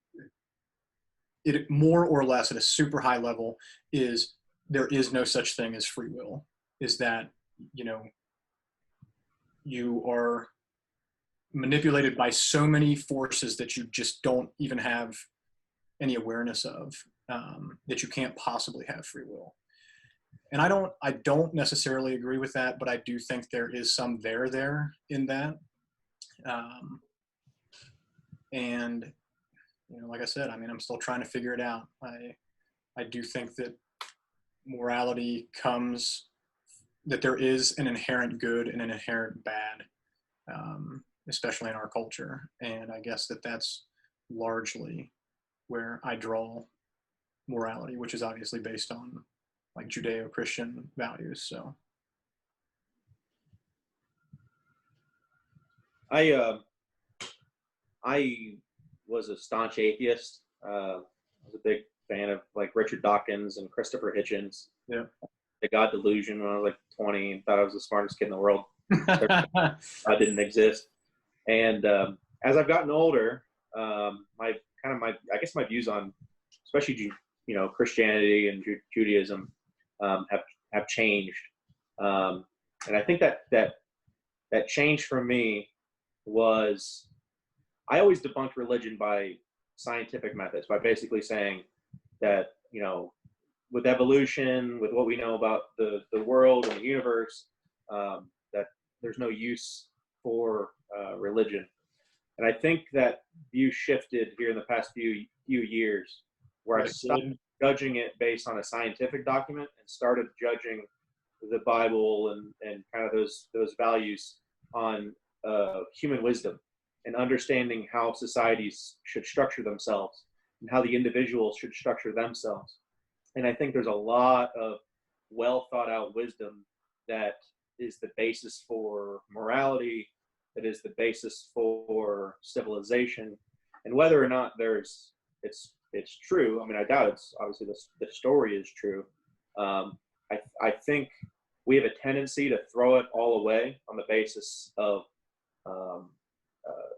it more or less at a super high level is there is no such thing as free will. Is that, you are manipulated by so many forces that you just don't even have any awareness of, that you can't possibly have free will. And I don't necessarily agree with that, but I do think there is some there in that. And, like I said, I mean, I'm still trying to figure it out. I do think that morality comes, that there is an inherent good and an inherent bad, especially in our culture. And I guess that's largely where I draw morality, which is obviously based on like Judeo-Christian values. So I was a staunch atheist. I was a big fan of like Richard Dawkins and Christopher Hitchens. Yeah. The God Delusion when I was like 20 and thought I was the smartest kid in the world. I didn't exist. And as I've gotten older, my views on, especially Christianity and Judaism, have changed. And I think that change for me was, I always debunked religion by scientific methods, by basically saying that, with evolution, with what we know about the world and the universe, that there's no use for religion. And I think that view shifted here in the past few years, where I stopped judging it based on a scientific document and started judging the Bible and kind of those values on human wisdom and understanding how societies should structure themselves and how the individuals should structure themselves. And I think there's a lot of well thought out wisdom that is the basis for morality, that is the basis for civilization. And whether or not it's true, I mean, I doubt it's obviously the story is true. I think we have a tendency to throw it all away on the basis of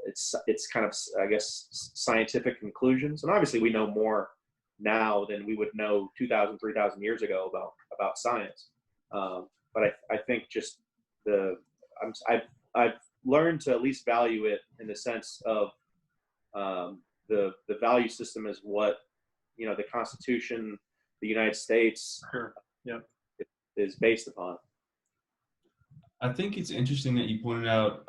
it's kind of, I guess, scientific conclusions. And obviously we know more now than we would know 2,000, 3,000 years ago about science. But I think just I've learned to at least value it in the sense of the value system is what, the Constitution, the United States, sure. Yeah, is based upon. I think it's interesting that you pointed out,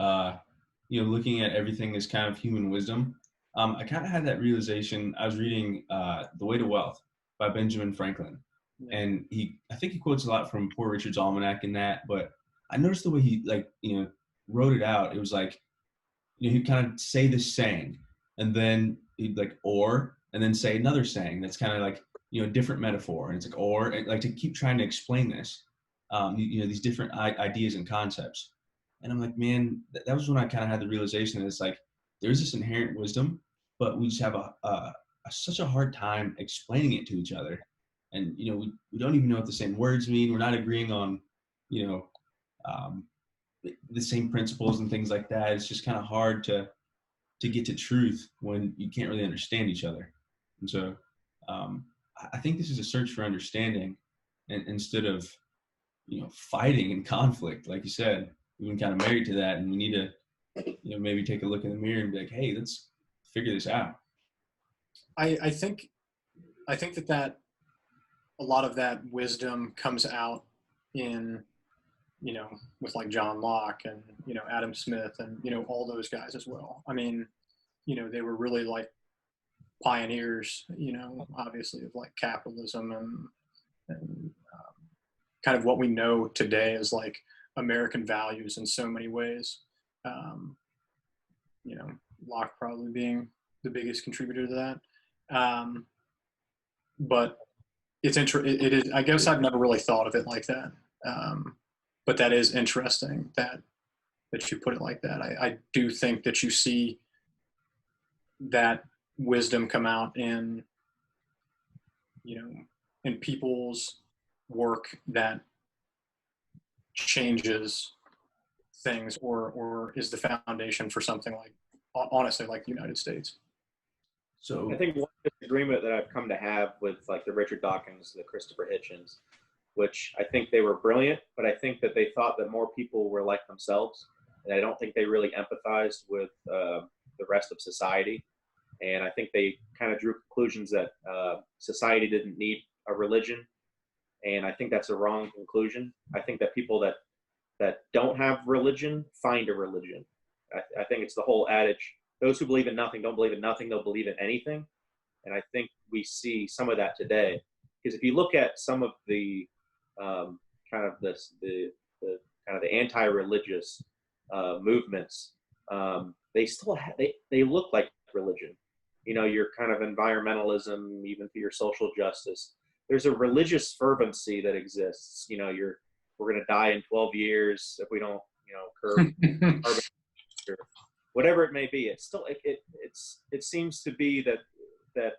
looking at everything as kind of human wisdom. I kind of had that realization. I was reading The Way to Wealth by Benjamin Franklin. And I think he quotes a lot from Poor Richard's Almanac in that, but I noticed the way he wrote it out. It was like, he'd kind of say this saying, and then he'd like, and then say another saying that's kind of like, a different metaphor. And it's like, and like to keep trying to explain this, these different ideas and concepts. And I'm like, man, that was when I kind of had the realization that it's like, there's this inherent wisdom, but we just have such a hard time explaining it to each other. And, we don't even know what the same words mean. We're not agreeing on, the same principles and things like that. It's just kind of hard to get to truth when you can't really understand each other. And so I think this is a search for understanding, and instead of, fighting and conflict, like you said. We've been kind of married to that, and we need to, maybe take a look in the mirror and be like, hey, let's figure this out. I think that a lot of that wisdom comes out in, with like John Locke and, Adam Smith and, all those guys as well. I mean, they were really like pioneers, obviously of like capitalism and kind of what we know today as like American values in so many ways. Locke probably being the biggest contributor to that. But it is, I guess I've never really thought of it like that. But that is interesting that you put it like that. I do think that you see that wisdom come out in, in people's work that changes things or is the foundation for something like, honestly, like the United States. So I think one disagreement that I've come to have with like the Richard Dawkins, the Christopher Hitchens, which I think they were brilliant, but I think that they thought that more people were like themselves. And I don't think they really empathized with the rest of society. And I think they kind of drew conclusions that society didn't need a religion. And I think that's a wrong conclusion. I think that people that don't have religion find a religion. I think it's the whole adage, those who believe in nothing don't believe in nothing, they'll believe in anything. And I think we see some of that today. Because if you look at some of the kind of the anti-religious movements, they still they look like religion. Your kind of environmentalism, even to your social justice. There's a religious fervency that exists. We're going to die in 12 years if we don't, curb carbon, or whatever it may be. It's still it seems to be that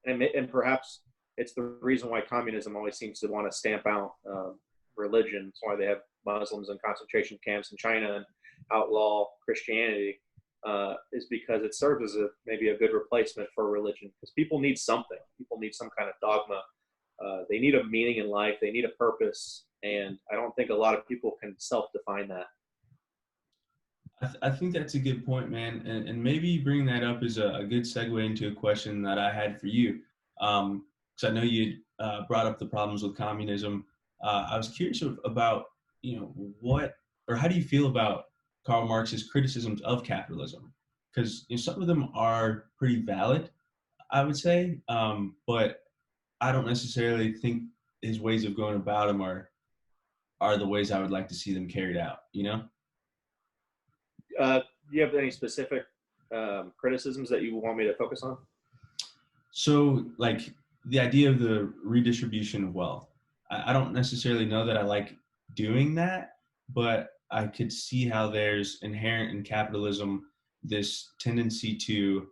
and perhaps it's the reason why communism always seems to want to stamp out religion. It's why they have Muslims in concentration camps in China and outlaw Christianity. Is because it serves as maybe a good replacement for religion, because people need something. People need some kind of dogma. They need a meaning in life. They need a purpose. And I don't think a lot of people can self-define that. I think that's a good point, man. And maybe bringing that up is a good segue into a question that I had for you. Because I know you brought up the problems with communism. I was curious about, how do you feel about Karl Marx's criticisms of capitalism? Because some of them are pretty valid, I would say, but I don't necessarily think his ways of going about them are the ways I would like to see them carried out. Do you have any specific criticisms that you want me to focus on? So, like the idea of the redistribution of wealth. I don't necessarily know that I like doing that, but I could see how there's inherent in capitalism this tendency to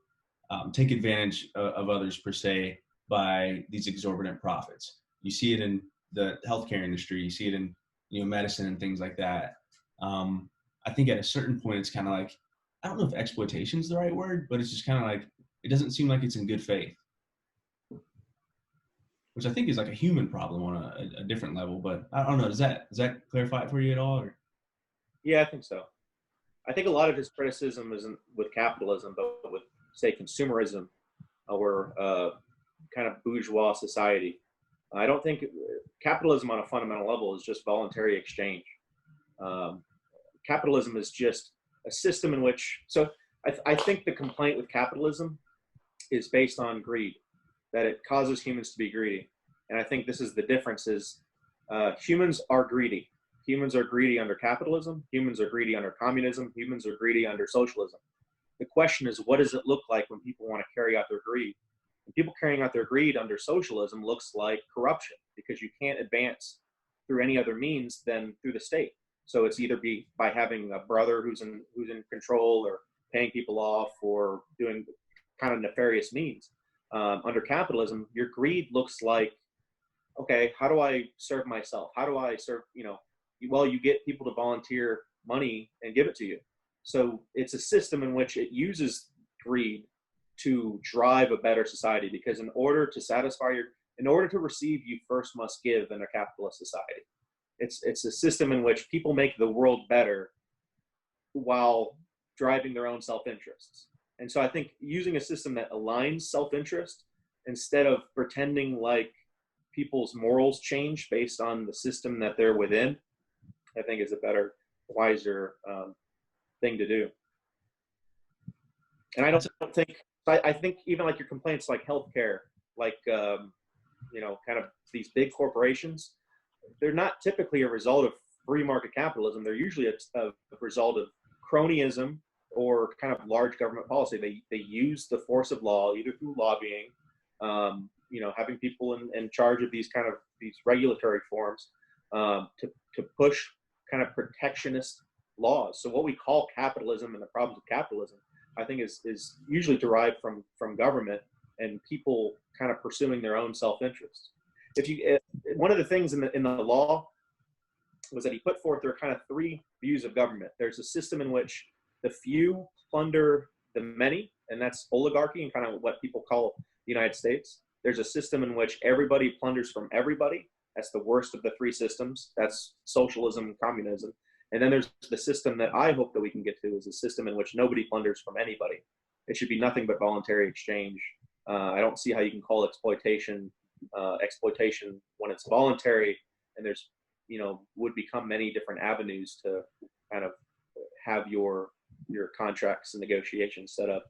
take advantage of others, per se, by these exorbitant profits. You see it in the healthcare industry. You see it in medicine and things like that. I think at a certain point, it's kind of like, I don't know if exploitation is the right word, but it's just kind of like, it doesn't seem like it's in good faith, which I think is like a human problem on a different level. But I don't know. Does that clarify it for you at all? Or? Yeah, I think so. I think a lot of his criticism isn't with capitalism, but with, say, consumerism or kind of bourgeois society. I don't think capitalism on a fundamental level is just voluntary exchange. Capitalism is just a system in which, so I think the complaint with capitalism is based on greed, that it causes humans to be greedy. And I think this is the difference is humans are greedy. Humans are greedy under capitalism. Humans are greedy under communism. Humans are greedy under socialism. The question is, what does it look like when people want to carry out their greed? And people carrying out their greed under socialism looks like corruption, because you can't advance through any other means than through the state. So it's either be by having a brother who's in control, or paying people off, or doing kind of nefarious means. Under capitalism, your greed looks like, okay, how do I serve myself? How do I serve, well, you get people to volunteer money and give it to you. So it's a system in which it uses greed to drive a better society, because in order to receive, you first must give in a capitalist society. It's a system in which people make the world better while driving their own self-interests. And so I think using a system that aligns self-interest instead of pretending like people's morals change based on the system that they're within, I think is a better, wiser thing to do. And I think even like your complaints, like healthcare, like, kind of these big corporations, they're not typically a result of free market capitalism. They're usually a result of cronyism or kind of large government policy. They use the force of law, either through lobbying, having people in charge of these regulatory forms, to push kind of protectionist laws. So what we call capitalism and the problems of capitalism, I think is usually derived from government and people kind of pursuing their own self-interest. One of the things in the law was that he put forth, there are kind of three views of government. There's a system in which the few plunder the many, and that's oligarchy, and kind of what people call the United States. There's a system in which everybody plunders from everybody. That's the worst of the three systems. That's socialism and communism. And then there's the system that I hope that we can get to, is a system in which nobody plunders from anybody. It should be nothing but voluntary exchange. I don't see how you can call exploitation when it's voluntary, and there's, would become many different avenues to kind of have your contracts and negotiations set up.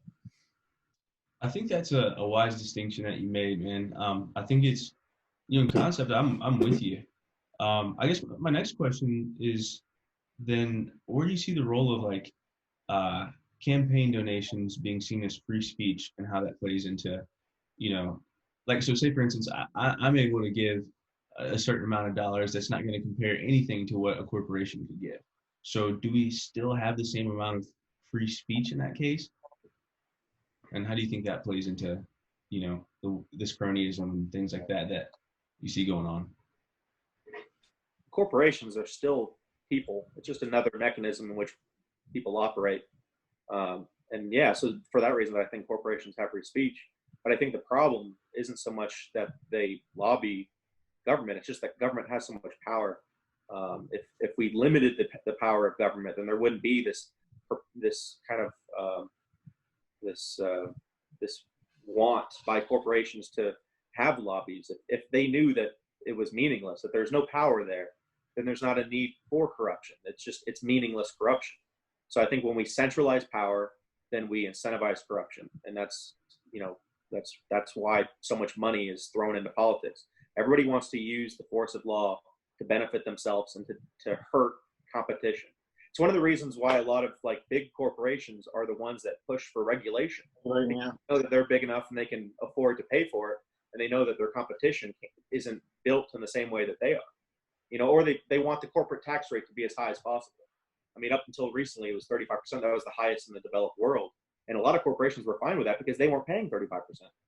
I think that's a wise distinction that you made, man. I think it's, in concept, I'm with you. I guess my next question is then, where do you see the role of like campaign donations being seen as free speech, and how that plays into, so say for instance, I'm able to give a certain amount of dollars that's not going to compare anything to what a corporation could give. So do we still have the same amount of free speech in that case? And how do you think that plays into, this cronyism and things like that you see going on? Corporations are still people. It's just another mechanism in which people operate. So for that reason, I think corporations have free speech. But I think the problem isn't so much that they lobby government. It's just that government has so much power. If we limited the power of government, then there wouldn't be this kind of this want by corporations to have lobbies. If they knew that it was meaningless, that there's no power there, then there's not a need for corruption. It's meaningless corruption. So I think when we centralize power, then we incentivize corruption, and that's why so much money is thrown into politics. Everybody wants to use the force of law to benefit themselves and to hurt competition. It's one of the reasons why a lot of like big corporations are the ones that push for regulation. Right, yeah. They know that they're big enough and they can afford to pay for it, and they know that their competition isn't built in the same way that they are. Or they want the corporate tax rate to be as high as possible. I mean, up until recently, it was 35%. That was the highest in the developed world. And a lot of corporations were fine with that because they weren't paying 35%.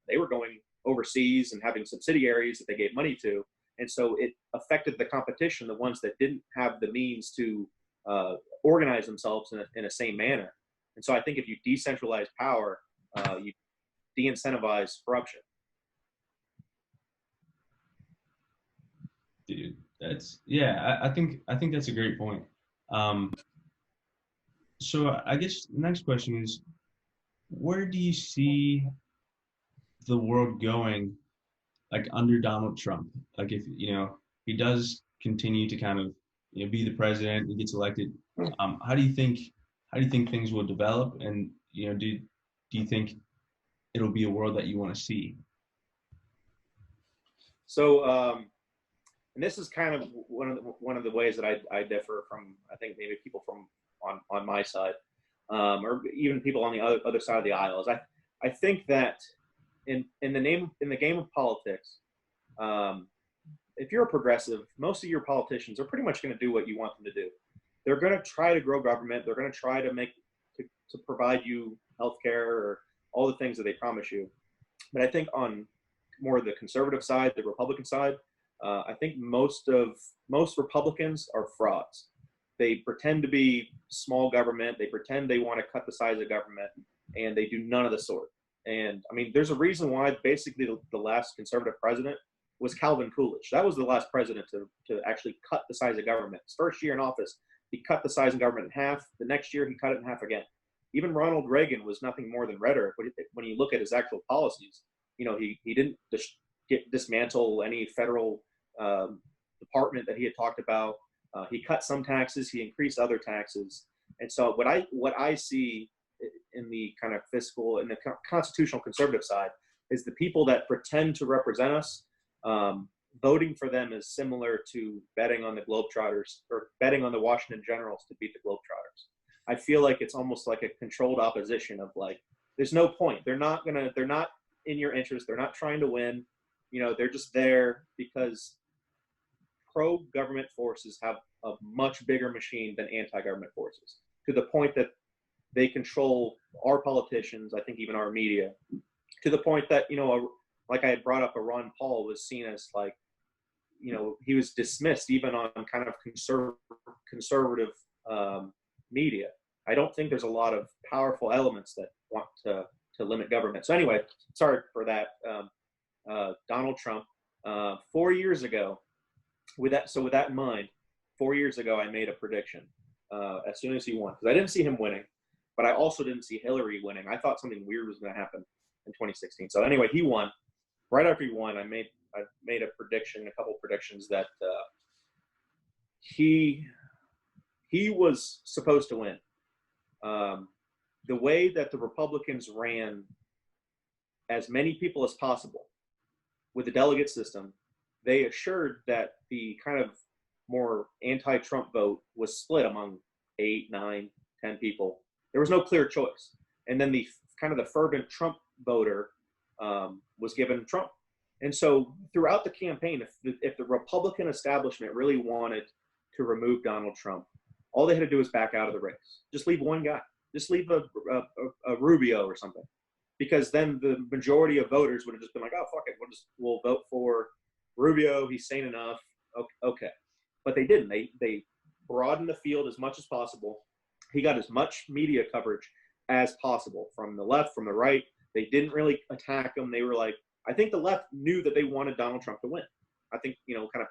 They were going overseas and having subsidiaries that they gave money to. And so it affected the competition, the ones that didn't have the means to organize themselves in a same manner. And so I think if you decentralize power, you de-incentivize corruption. Dude, I think that's a great point. So I guess the next question is, where do you see the world going, like under Donald Trump? Like if he does continue to kind of be the president, he gets elected. How do you think things will develop? And do you think it'll be a world that you want to see? So, and this is kind of one of the ways that I differ from, I think, maybe people from on my side, or even people on the other side of the aisle. Is I think that in the game of politics, if you're a progressive, most of your politicians are pretty much going to do what you want them to do. They're going to try to grow government. They're going to try to to provide you health care or all the things that they promise you. But I think on more the conservative side, the Republican side, I think most Republicans are frauds. They pretend to be small government. They pretend they want to cut the size of government, and they do none of the sort. And I mean, there's a reason why basically the last conservative president was Calvin Coolidge. That was the last president to actually cut the size of government. His first year in office, he cut the size of government in half. The next year, he cut it in half again. Even Ronald Reagan was nothing more than rhetoric. When you look at his actual policies, he didn't dismantle any federal department that he had talked about. He cut some taxes. He increased other taxes. And so what I see in the kind of fiscal and the constitutional conservative side is the people that pretend to represent us. Voting for them is similar to betting on the Globetrotters or betting on the Washington Generals to beat the Globetrotters. I feel like it's almost like a controlled opposition of like, there's no point. They're not in your interest. They're not trying to win. They're just there because pro-government forces have a much bigger machine than anti-government forces, to the point that they control our politicians, I think even our media, to the point that, like I had brought up, Ron Paul was seen as like, he was dismissed even on kind of conservative media. I don't think there's a lot of powerful elements that want to limit government. So anyway, sorry for that. Donald Trump, 4 years ago, with that in mind, 4 years ago, I made a prediction as soon as he won, because I didn't see him winning, but I also didn't see Hillary winning. I thought something weird was going to happen in 2016. So anyway, he won. Right after he won, I made a couple predictions that he was supposed to win. The way that the Republicans ran as many people as possible with the delegate system, they assured that the kind of more anti-Trump vote was split among 8, 9, 10 people. There was no clear choice. And then the kind of the fervent Trump voter was given Trump. And so throughout the campaign, if the Republican establishment really wanted to remove Donald Trump, all they had to do was back out of the race. Just leave one guy. Just leave a Rubio or something. Because then the majority of voters would have just been like, oh, fuck it. We'll vote for Rubio. He's sane enough. Okay. But they didn't. They broadened the field as much as possible. He got as much media coverage as possible from the left, from the right. They didn't really attack him. They were like, I think the left knew that they wanted Donald Trump to win. I think, kind of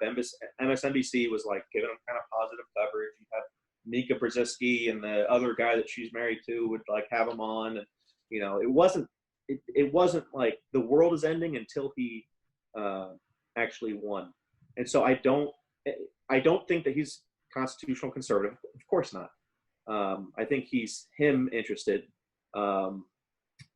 MSNBC was like giving him kind of positive coverage. You have Mika Brzezinski and the other guy that she's married to would like have him on. And, it wasn't like the world is ending until he actually won. And so I don't think that he's constitutional conservative. Of course not. I think he's interested.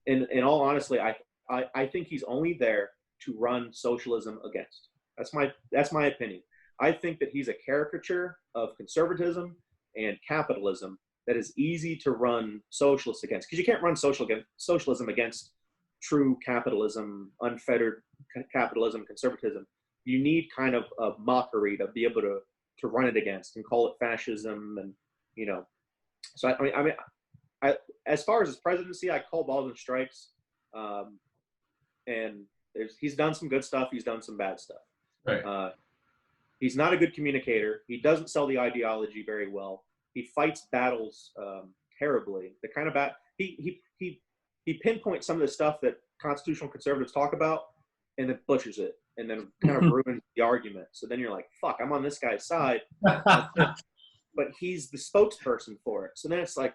In all honesty, I think he's only there to run socialism against. That's my opinion. I think that he's a caricature of conservatism and capitalism that is easy to run socialists against, because you can't run socialism against true capitalism, unfettered capitalism, conservatism. You need kind of a mockery to be able to run it against and call it fascism, and So I mean, as far as his presidency, I call balls and strikes. And he's done some good stuff. He's done some bad stuff. Right. He's not a good communicator. He doesn't sell the ideology very well. He fights battles terribly. The kind of he pinpoints some of the stuff that constitutional conservatives talk about, and then butchers it, and then kind of ruins the argument. So then you're like, "Fuck, I'm on this guy's side," but he's the spokesperson for it. So then it's like,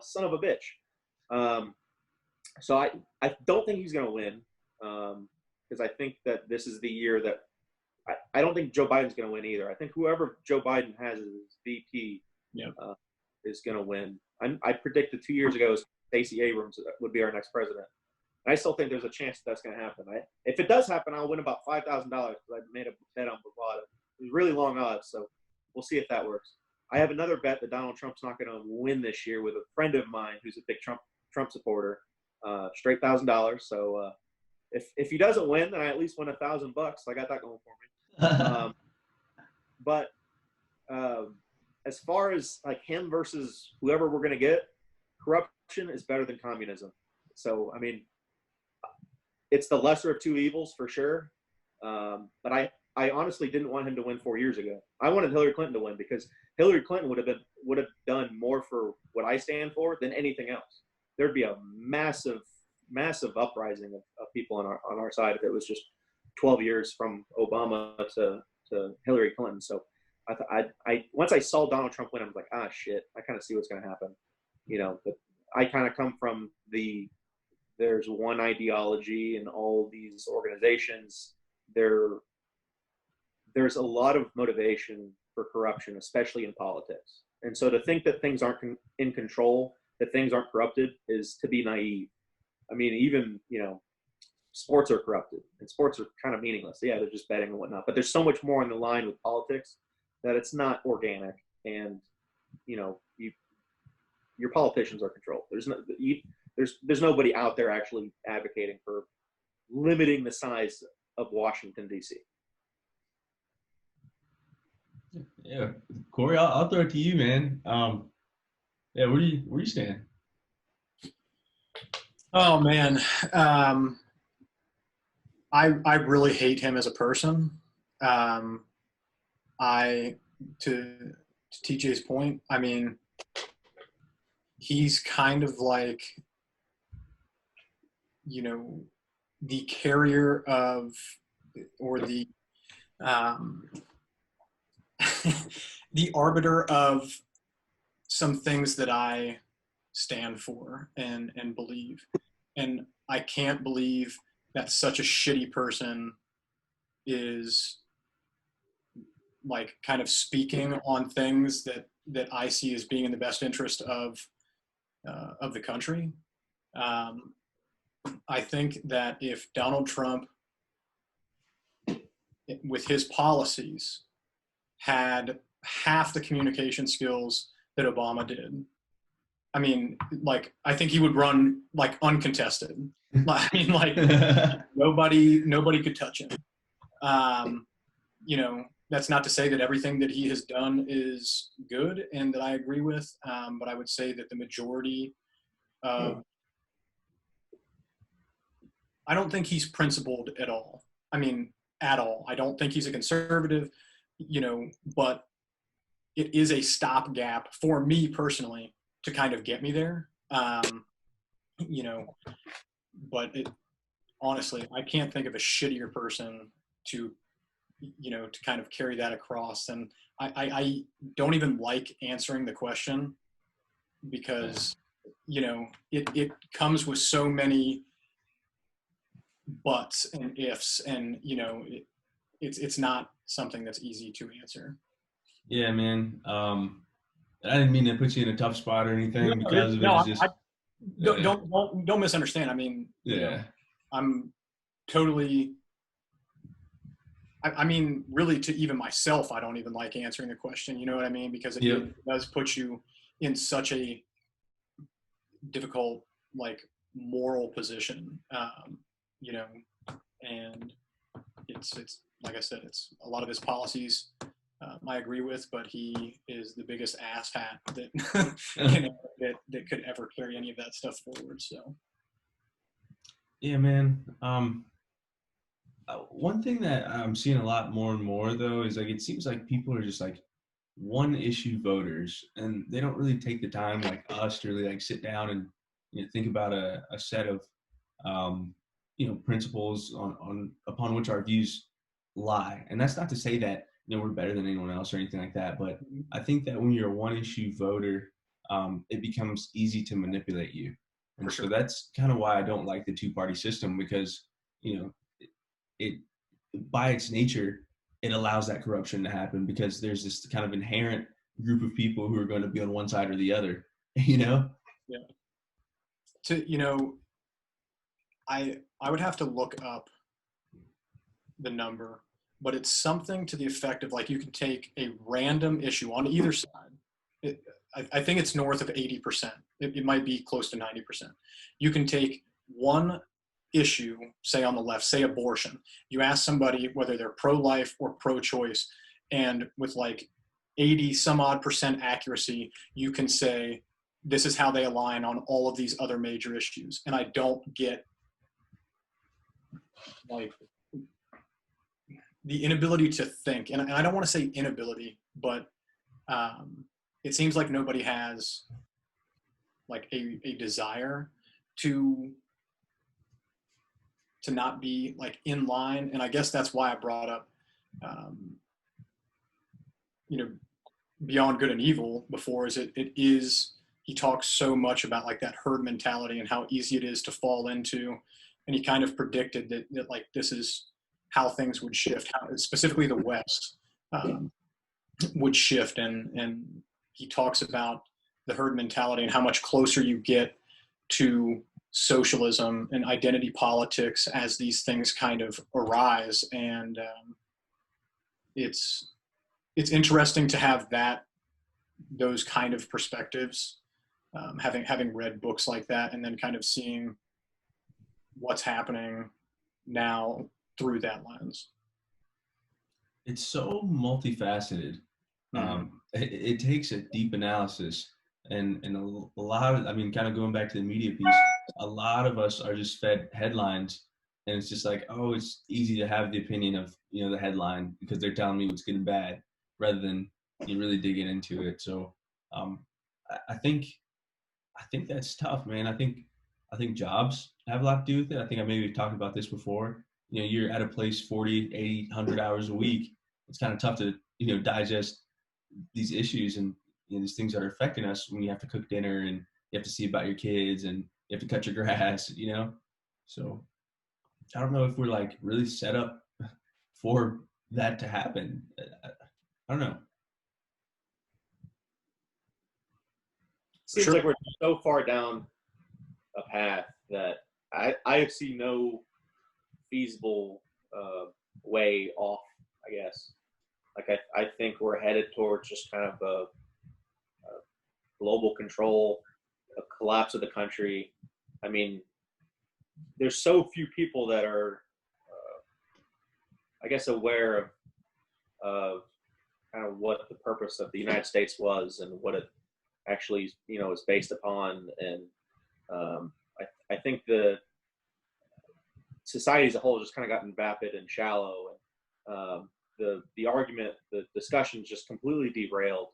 son of a bitch. So I don't think he's going to win, because I think that this is the year that I don't think Joe Biden's going to win either. I think whoever Joe Biden has as VP is going to win. I predicted 2 years ago Stacey Abrams would be our next president. I still think there's a chance that's going to happen. If it does happen, I'll win about $5,000 because I made a bet on Bovada. It was really long odds, so we'll see if that works. I have another bet that Donald Trump's not going to win this year with a friend of mine who's a big Trump supporter, straight $1,000. So if he doesn't win, then I at least win $1,000. I got that going for me. But as far as like him versus whoever we're going to get, corruption is better than communism. So, I mean, it's the lesser of two evils for sure. But I honestly didn't want him to win 4 years ago. I wanted Hillary Clinton to win because Hillary Clinton would have done more for what I stand for than anything else. There'd be a massive uprising of people on our side if it was just 12 years from Obama to Hillary Clinton. So I once I saw Donald Trump win, I was like, shit, I kind of see what's going to happen, but I kind of come from there's one ideology in all these organizations. There's a lot of motivation for corruption, especially in politics. And so to think that things aren't in control, that things aren't corrupted, is to be naive. I mean, even, sports are corrupted and sports are kind of meaningless. Yeah, they're just betting and whatnot. But there's so much more on the line with politics that it's not organic. And, your politicians are controlled. There's nobody out there actually advocating for limiting the size of Washington, D.C. Yeah, Corey, I'll throw it to you, man. Yeah, where do you stand? Oh man, I really hate him as a person. To TJ's point, I mean, he's kind of like, the carrier of, or the the arbiter of some things that I stand for and believe. And I can't believe that such a shitty person is like kind of speaking on things that I see as being in the best interest of the country. I think that if Donald Trump, with his policies, had half the communication skills that Obama did, I mean, like, I think he would run like uncontested. I mean, like nobody could touch him. That's not to say that everything that he has done is good and that I agree with, but I would say that the majority of, I don't think he's principled at all. I mean, at all. I don't think he's a conservative, but it is a stopgap for me personally to kind of get me there. But honestly, I can't think of a shittier person to kind of carry that across. And I don't even like answering the question because, it comes with so many buts and ifs, and, it's not something that's easy to answer. Yeah, man. I didn't mean to put you in a tough spot or anything because of it. Just don't misunderstand. I mean, I'm totally. I mean, really, to even myself, I don't even like answering the question. You know what I mean? Because it does put you in such a difficult, like, moral position. And it's like I said, it's a lot of his policies I agree with, but he is the biggest asshat that that could ever carry any of that stuff forward. So, yeah, man. One thing that I'm seeing a lot more and more though is like it seems like people are just like one issue voters, and they don't really take the time like us to really like sit down and think about a set of principles upon which our views lie. And that's not to say that we're better than anyone else or anything like that, but I think that when you're a one issue voter, it becomes easy to manipulate you. And so that's kind of why I don't like the two-party system, because it by its nature it allows that corruption to happen, because there's this kind of inherent group of people who are going to be on one side or the other. Yeah. I would have to look up the number, but it's something to the effect of, like, you can take a random issue on either side. I think it's north of 80%. It might be close to 90%. You can take one issue, say on the left, say abortion. You ask somebody whether they're pro-life or pro-choice, and with like 80 some odd percent accuracy, you can say this is how they align on all of these other major issues. And I don't get, like, the inability to think, and I don't want to say inability, but it seems like nobody has like a desire to not be like in line. And I guess that's why I brought up, Beyond Good and Evil before, is he talks so much about like that herd mentality and how easy it is to fall into. And he kind of predicted that like, this is how things would shift, how specifically the West would shift. And he talks about the herd mentality and how much closer you get to socialism and identity politics as these things kind of arise. And it's interesting to have those kind of perspectives, having read books like that, and then kind of seeing what's happening now through that lens. It's so multifaceted. It takes a deep analysis, and a lot of, I mean, kind of going back to the media piece, a lot of us are just fed headlines, and it's just like, oh, it's easy to have the opinion of, the headline because they're telling me what's good and bad, rather than you really digging into it. So I think that's tough, man. I think jobs have a lot to do with it. I think I maybe talked about this before. You're at a place 40, 80, 100 hours a week. It's kind of tough to, digest these issues and these things that are affecting us when you have to cook dinner and you have to see about your kids and you have to cut your grass, So I don't know if we're like really set up for that to happen. I don't know. Seems like we're so far down a path that I see no feasible way off, I guess. Like I think we're headed towards just kind of a global control, a collapse of the country. I mean, there's so few people that are, I guess, aware of kind of what the purpose of the United States was and what it actually, is based upon. And I think the society as a whole has just kind of gotten vapid and shallow. And the argument, the discussion just completely derailed.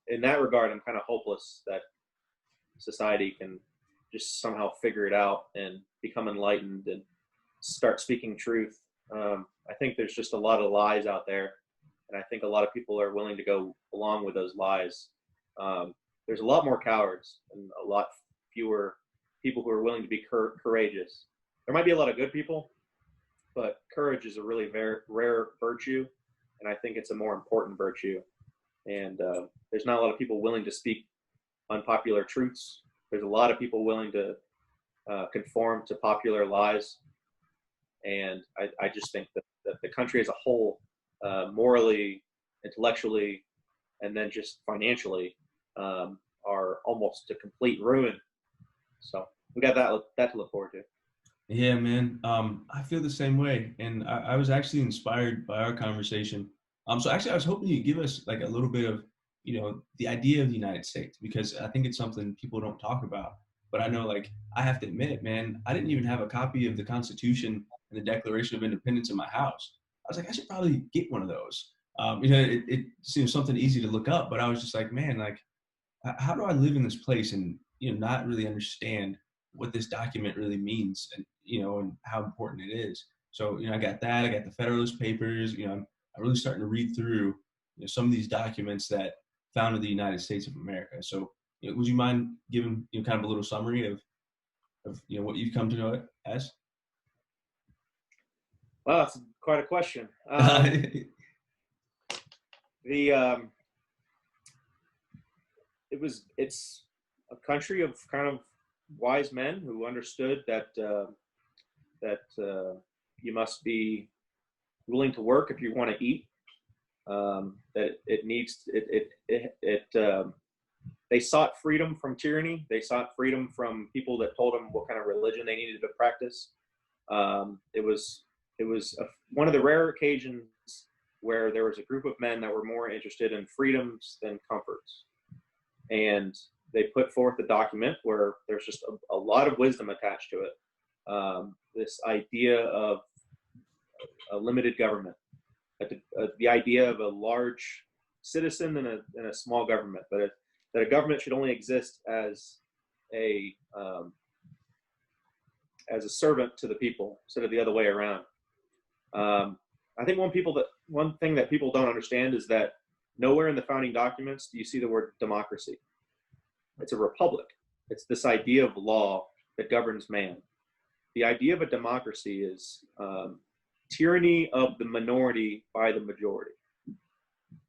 In that regard, I'm kind of hopeless that society can just somehow figure it out and become enlightened and start speaking truth. I think there's just a lot of lies out there, and I think a lot of people are willing to go along with those lies. There's a lot more cowards and a lot fewer people who are willing to be courageous. There might be a lot of good people, but courage is a really very rare virtue, and I think it's a more important virtue. And there's not a lot of people willing to speak unpopular truths. There's a lot of people willing to conform to popular lies. And I just think that the country as a whole, morally, intellectually, and then just financially, are almost to complete ruin. So we got that to look forward to. Yeah, man. I feel the same way. And I was actually inspired by our conversation. So actually, I was hoping you'd give us like a little bit of, the idea of the United States, because I think it's something people don't talk about. But I know, like, I have to admit, man, I didn't even have a copy of the Constitution and the Declaration of Independence in my house. I was like, I should probably get one of those. It seems something easy to look up, but I was just like, man, like, how do I live in this place and, not really understand what this document really means and, and how important it is. So, I got that. I got the Federalist Papers. I'm really starting to read through some of these documents that founded the United States of America. So, would you mind giving kind of a little summary of what you've come to know it as? Well, that's quite a question. It's a country of kind of wise men who understood that you must be willing to work if you want to eat. That it needs they sought freedom from tyranny. They sought freedom from people that told them what kind of religion they needed to practice. It was one of the rare occasions where there was a group of men that were more interested in freedoms than comforts, and they put forth a document where there's just a lot of wisdom attached to it. This idea of a limited government, the idea of a large citizen and a small government, but that a government should only exist as a servant to the people instead of the other way around. I think one thing that people don't understand is that nowhere in the founding documents do you see the word democracy. It's a republic. It's this idea of law that governs man. The idea of a democracy is tyranny of the minority by the majority.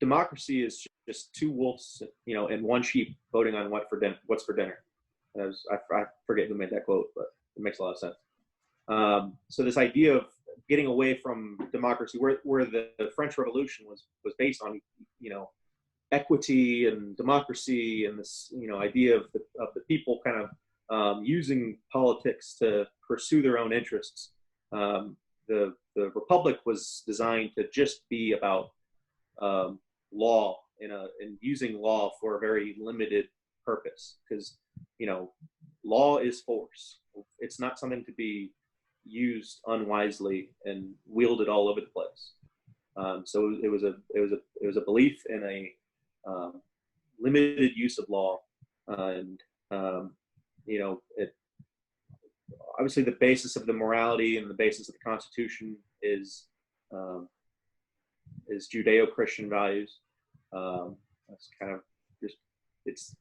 Democracy is just two wolves, and one sheep voting on what's for dinner. I forget who made that quote, but it makes a lot of sense. So this idea of getting away from democracy, where the French Revolution was based on, equity and democracy, and this, idea of the people kind of using politics to pursue their own interests. The republic was designed to just be about law and using law for a very limited purpose, because law is force. It's not something to be used unwisely and wielded all over the place. So it was a belief in a limited use of law, and it obviously the basis of the morality and the basis of the Constitution is Judeo-Christian values. That's kind of just, it's,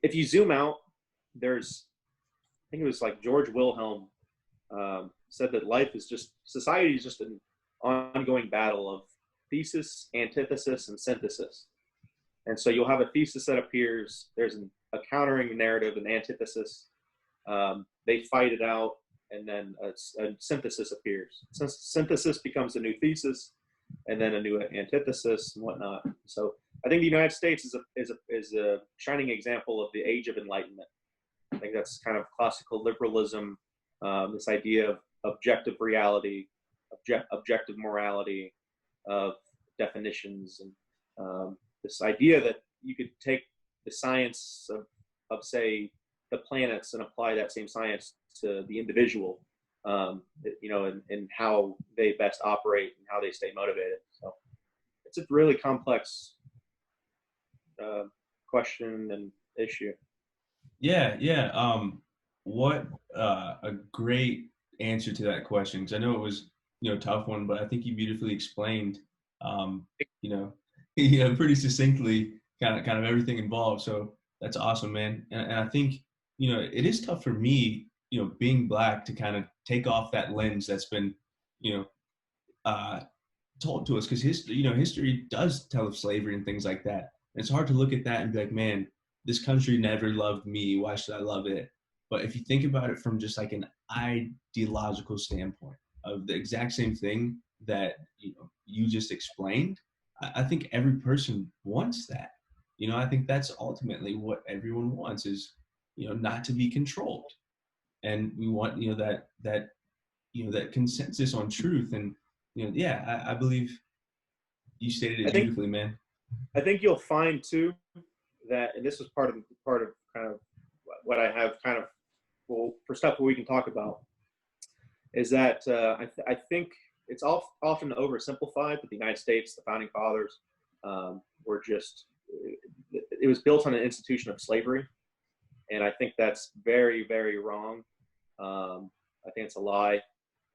if you zoom out, I think it was like George Wilhelm said that society is just an ongoing battle of thesis, antithesis, and synthesis. And so you'll have a thesis that appears, there's a countering narrative, an antithesis. They fight it out, and then a synthesis appears. Synthesis becomes a new thesis, and then a new antithesis and whatnot. So I think the United States is a shining example of the age of enlightenment. I think that's kind of classical liberalism, this idea of objective reality, objective morality, of definitions, and this idea that you could take the science of say the planets and apply that same science to the individual, and how they best operate and how they stay motivated. So it's a really complex question and issue. Yeah. What a great answer to that question, because I know it was a tough one, but I think you beautifully explained pretty succinctly kind of everything involved. So that's awesome, man. And I think it is tough for me, being Black, to kind of take off that lens that's been told to us, because history does tell of slavery and things like that. And it's hard to look at that and be like, man, this country never loved me, why should I love it? But if you think about it from just like an ideological standpoint of the exact same thing that you just explained, I think every person wants that. I think that's ultimately what everyone wants, is not to be controlled, and we want that consensus on truth. And I believe you stated it beautifully, man. I think you'll find too that, and this is part of kind of what I have kind of, well, for stuff we can talk about, is that I think it's often oversimplified that the United States, the founding fathers, were just, it was built on an institution of slavery. And I think that's very, very wrong. I think it's a lie.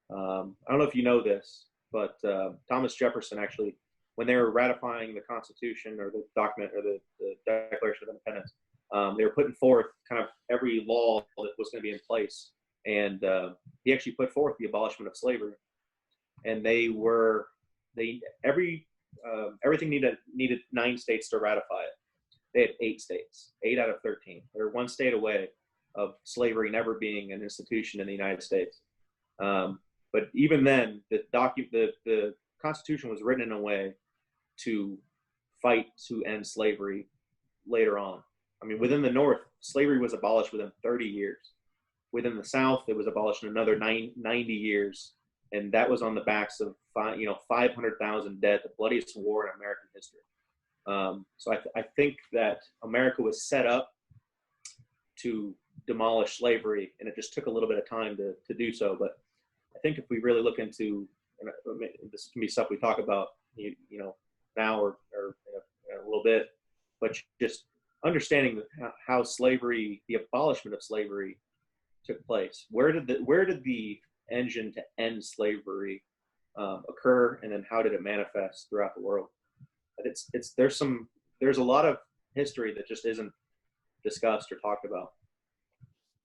I don't know if you know this, but Thomas Jefferson actually, when they were ratifying the Constitution or the document or the Declaration of Independence, they were putting forth kind of every law that was going to be in place. And he actually put forth the abolishment of slavery. And everything needed 9 states to ratify it. they had 8 states, 8 out of 13. They're one state away of slavery never being an institution in the United States. But even then, the Constitution was written in a way to fight to end slavery later on. I mean, within the North, slavery was abolished within 30 years. Within the South, it was abolished in another 90 years, and that was on the backs of 500,000 dead, the bloodiest war in American history. So I think that America was set up to demolish slavery, and it just took a little bit of time to do so. But I think if we really look into, and this can be stuff we talk about, now or in a little bit, but just understanding how slavery, the abolishment of slavery, took place. Where did the engine to end slavery occur, and then how did it manifest throughout the world? There's a lot of history that just isn't discussed or talked about.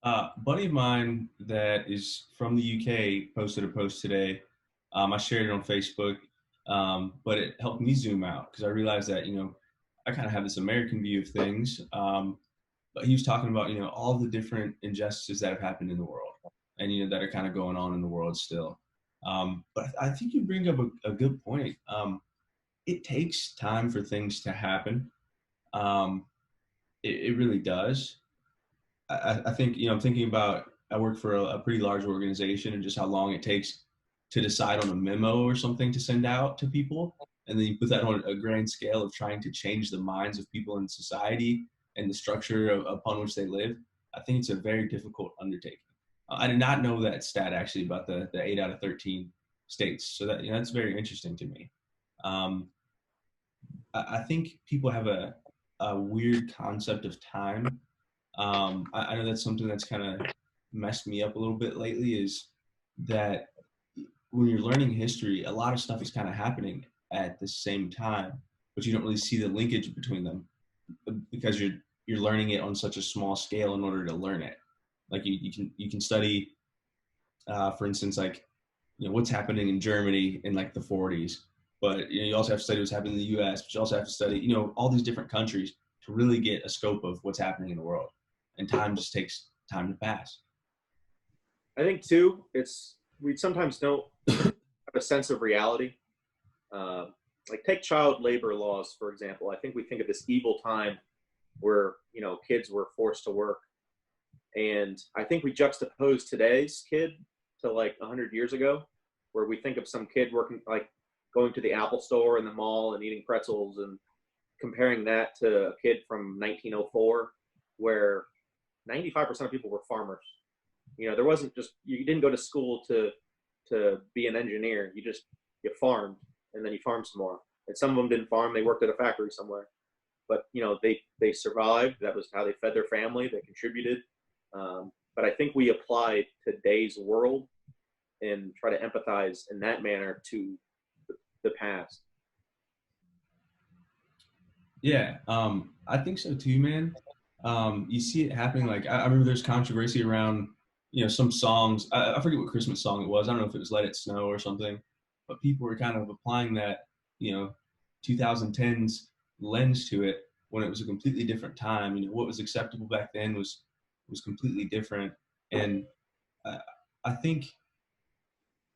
A buddy of mine that is from the UK posted a post today. I shared it on Facebook, but it helped me zoom out because I realized that, I kind of have this American view of things. But he was talking about, all the different injustices that have happened in the world and, that are kind of going on in the world still. But I think you bring up a good point. It takes time for things to happen. It really does. I think, I'm thinking about, I work for a pretty large organization and just how long it takes to decide on a memo or something to send out to people. And then you put that on a grand scale of trying to change the minds of people in society and the structure upon which they live. I think it's a very difficult undertaking. I did not know that stat actually about the 8 out of 13 states. So that's very interesting to me. I think people have a weird concept of time. I know that's something that's kind of messed me up a little bit lately, is that when you're learning history, a lot of stuff is kind of happening at the same time, but you don't really see the linkage between them because you're learning it on such a small scale in order to learn it. Like you can study, for instance, like, what's happening in Germany in like the 40s, but you also have to study what's happening in the U.S., but you also have to study, all these different countries to really get a scope of what's happening in the world. And time just takes time to pass. I think too, we sometimes don't have a sense of reality. Like take child labor laws, for example. I think we think of this evil time where, kids were forced to work. And I think we juxtapose today's kid to like 100 years ago, where we think of some kid working, like going to the Apple store in the mall and eating pretzels, and comparing that to a kid from 1904, where 95% of people were farmers. There wasn't just, you didn't go to school to be an engineer. You farmed, and then you farmed some more. And some of them didn't farm. They worked at a factory somewhere. But, they survived. That was how they fed their family. They contributed. But I think we apply today's world and try to empathize in that manner to the past. Yeah, I think so too, man. You see it happening. Like I remember there's controversy around, some songs. I forget what Christmas song it was. I don't know if it was "Let It Snow" or something, but people were kind of applying that, 2010s lens to it when it was a completely different time. What was acceptable back then was completely different, and I think,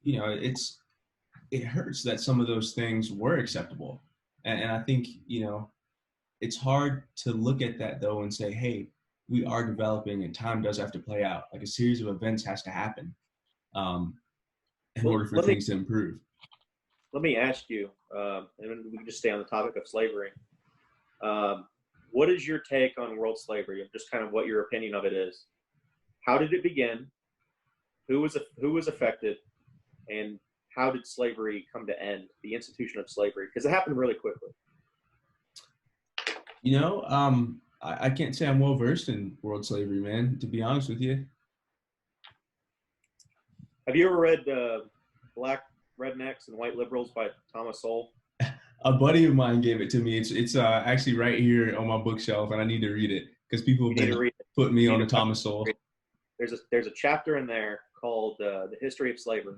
it hurts that some of those things were acceptable, and I think it's hard to look at that though and say, hey, we are developing and time does have to play out. Like a series of events has to happen in order for things to improve. Let me ask you, and we can just stay on the topic of slavery. What is your take on world slavery? Just kind of what your opinion of it is. How did it begin? Who was affected? And how did slavery come to end, the institution of slavery? Because it happened really quickly. I can't say I'm well versed in world slavery, man, to be honest with you. Have you ever read Black Rednecks and White Liberals by Thomas Sowell? A buddy of mine gave it to me. It's actually right here on my bookshelf, and I need to read it because people have been putting me on to Thomas Sowell. There's a chapter in there called The History of Slavery.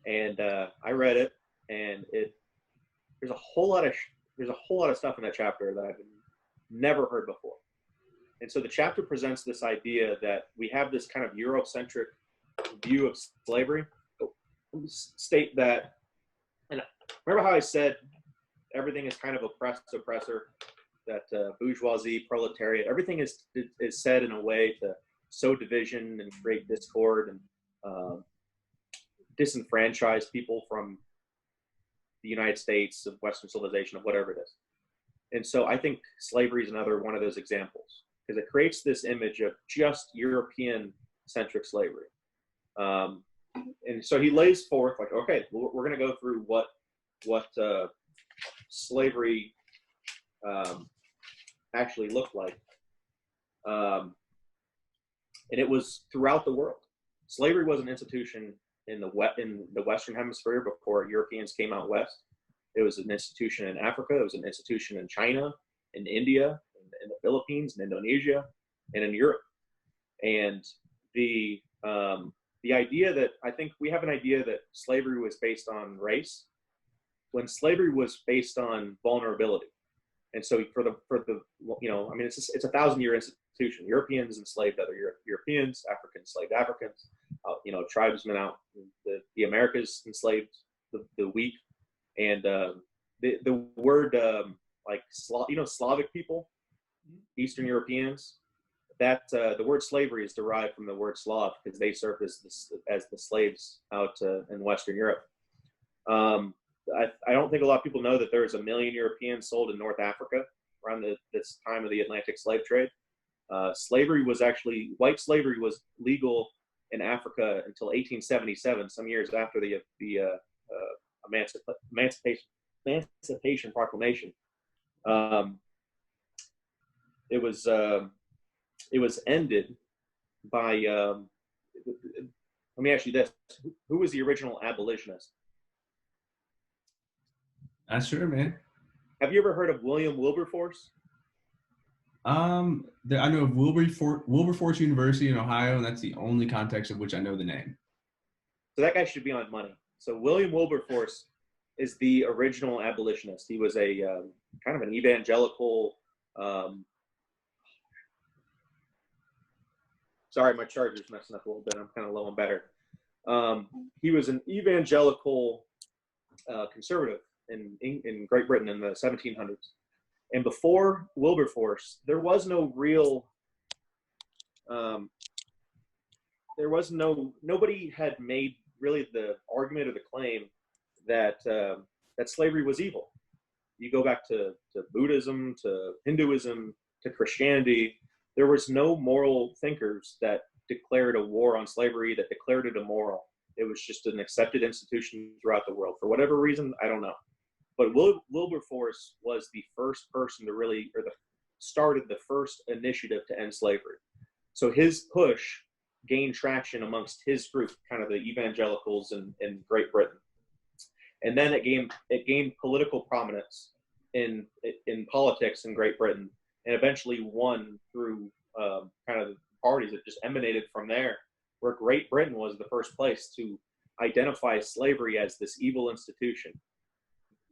And I read it, and there's a whole lot of stuff in that chapter that I've been never heard before. And so the chapter presents this idea that we have this kind of Eurocentric view of slavery. State that, and remember how I said everything is kind of oppressor, that bourgeoisie, proletariat, everything is said in a way to sow division and create discord and disenfranchise people from the United States, of Western civilization, of whatever it is. And so I think slavery is another one of those examples, because it creates this image of just European-centric slavery. And so he lays forth, like, okay, we're going to go through what slavery actually looked like. And it was throughout the world. Slavery was an institution in the Western Hemisphere before Europeans came out west. It was an institution in Africa. It was an institution in China, in India, in the Philippines, in Indonesia, and in Europe. And the idea that, I think we have an idea that slavery was based on race, when slavery was based on vulnerability. And so for the I mean, it's a 1,000-year institution. Europeans enslaved other Europeans, Africans enslaved Africans, tribesmen out the Americas enslaved the weak. And the word Slavic people, Eastern Europeans, that the word slavery is derived from the word Slav, because they served as the slaves out in Western Europe. I don't think a lot of people know that there was 1 million Europeans sold in North Africa around this time of the Atlantic slave trade. White slavery was legal in Africa until 1877, some years after the Emancipation Proclamation. It was ended by. Let me ask you this: who was the original abolitionist? That's sure, man. Have you ever heard of William Wilberforce? I know of Wilberforce University in Ohio, and that's the only context of which I know the name. So that guy should be on money. So William Wilberforce is the original abolitionist. He was a kind of an evangelical. Sorry, my charger's messing up a little bit. I'm kind of low on battery. He was an evangelical conservative in Great Britain in the 1700s. And before Wilberforce, there was no real, nobody had made really the argument or the claim that slavery was evil. You go back to Buddhism, to Hinduism, to Christianity, there was no moral thinkers that declared a war on slavery, that declared it immoral. It was just an accepted institution throughout the world. For whatever reason, I don't know. But Wilberforce was the first person to really, started the first initiative to end slavery. So his push gained traction amongst his group, kind of the evangelicals in Great Britain. And then it gained political prominence in politics in Great Britain, and eventually won through kind of parties that just emanated from there, where Great Britain was the first place to identify slavery as this evil institution.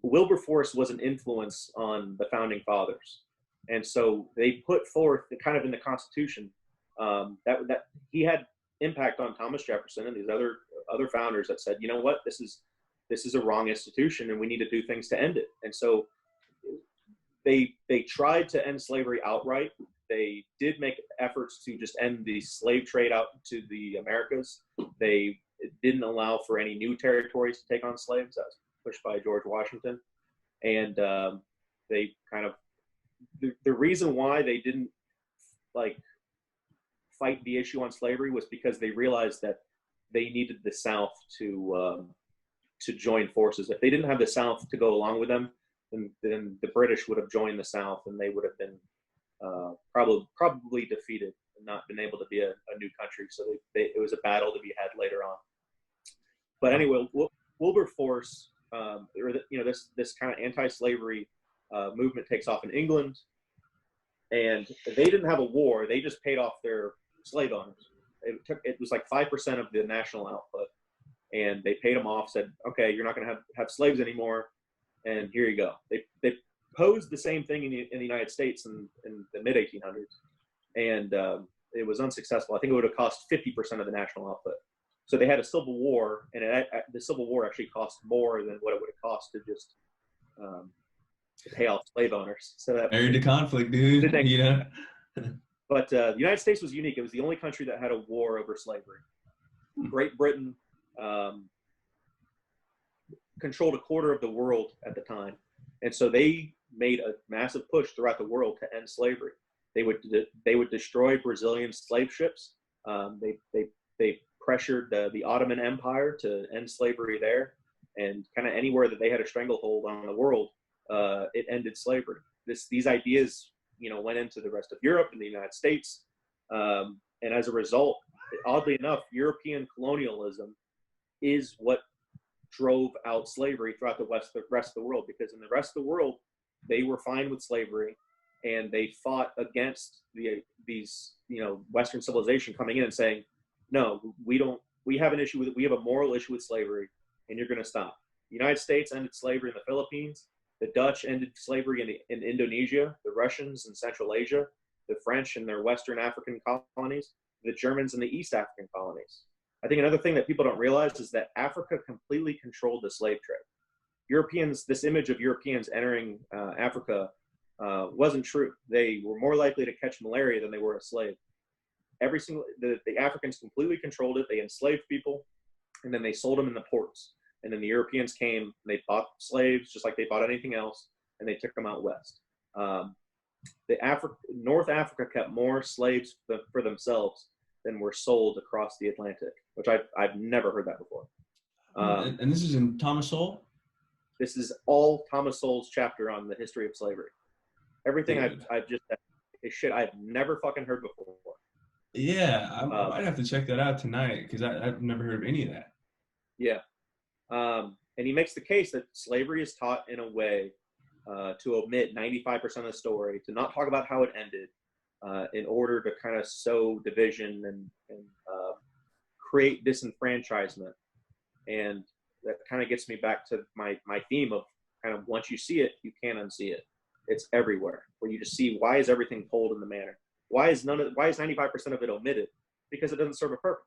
Wilberforce was an influence on the founding fathers. And so they put forth kind of in the Constitution that he had impact on Thomas Jefferson and these other founders that said, you know what, this is a wrong institution and we need to do things to end it. And so they tried to end slavery outright. They did make efforts to just end the slave trade out to the Americas. They didn't allow for any new territories to take on slaves. That was pushed by George Washington. And they kind of, the reason why they didn't fight the issue on slavery was because they realized that they needed the South to join forces. If they didn't have the South to go along with them, then the British would have joined the South, and they would have been probably defeated and not been able to be a new country. So it was a battle to be had later on. But anyway, Wilberforce, this kind of anti-slavery movement takes off in England, and they didn't have a war. They just paid off their slave owners. It was like 5% of the national output, and they paid them off. Said, okay, you're not going to have slaves anymore, and here you go. They proposed the same thing in the United States in the mid 1800s, and it was unsuccessful. I think it would have cost 50% of the national output. So they had a civil war, and the civil war actually cost more than what it would have cost to just pay off slave owners. So that married to conflict, dude. You know. But the United States was unique. It was the only country that had a war over slavery. Great Britain controlled a quarter of the world at the time, and so they made a massive push throughout the world to end slavery. They would destroy Brazilian slave ships. They pressured the Ottoman Empire to end slavery there, and kind of anywhere that they had a stranglehold on the world, it ended slavery. These ideas, went into the rest of Europe and the United States, and as a result, oddly enough, European colonialism is what drove out slavery throughout the rest of the world, because in the rest of the world, they were fine with slavery, and they fought against these Western civilization coming in and saying, no, we have an issue with it. We have a moral issue with slavery, and you're going to stop. The United States ended slavery in the Philippines. The Dutch ended slavery in Indonesia, the Russians in Central Asia, the French in their Western African colonies, the Germans in the East African colonies. I think another thing that people don't realize is that Africa completely controlled the slave trade. This image of Europeans entering Africa wasn't true. They were more likely to catch malaria than they were a slave. The Africans completely controlled it. They enslaved people, and then they sold them in the ports. And then the Europeans came, and they bought slaves just like they bought anything else, and they took them out west. North Africa kept more slaves for themselves than were sold across the Atlantic, which I've never heard that before. And this is in Thomas Sowell? This is all Thomas Sowell's chapter on the history of slavery. Everything I've just is shit I've never fucking heard before. Yeah, I might have to check that out tonight, because I've never heard of any of that. Yeah. And he makes the case that slavery is taught in a way to omit 95% of the story, to not talk about how it ended, in order to kind of sow division and create disenfranchisement. And that kind of gets me back to my theme of kind of, once you see it, you can't unsee it. It's everywhere, where you just see, why is everything told in the manner? Why is 95% of it omitted? Because it doesn't serve a purpose,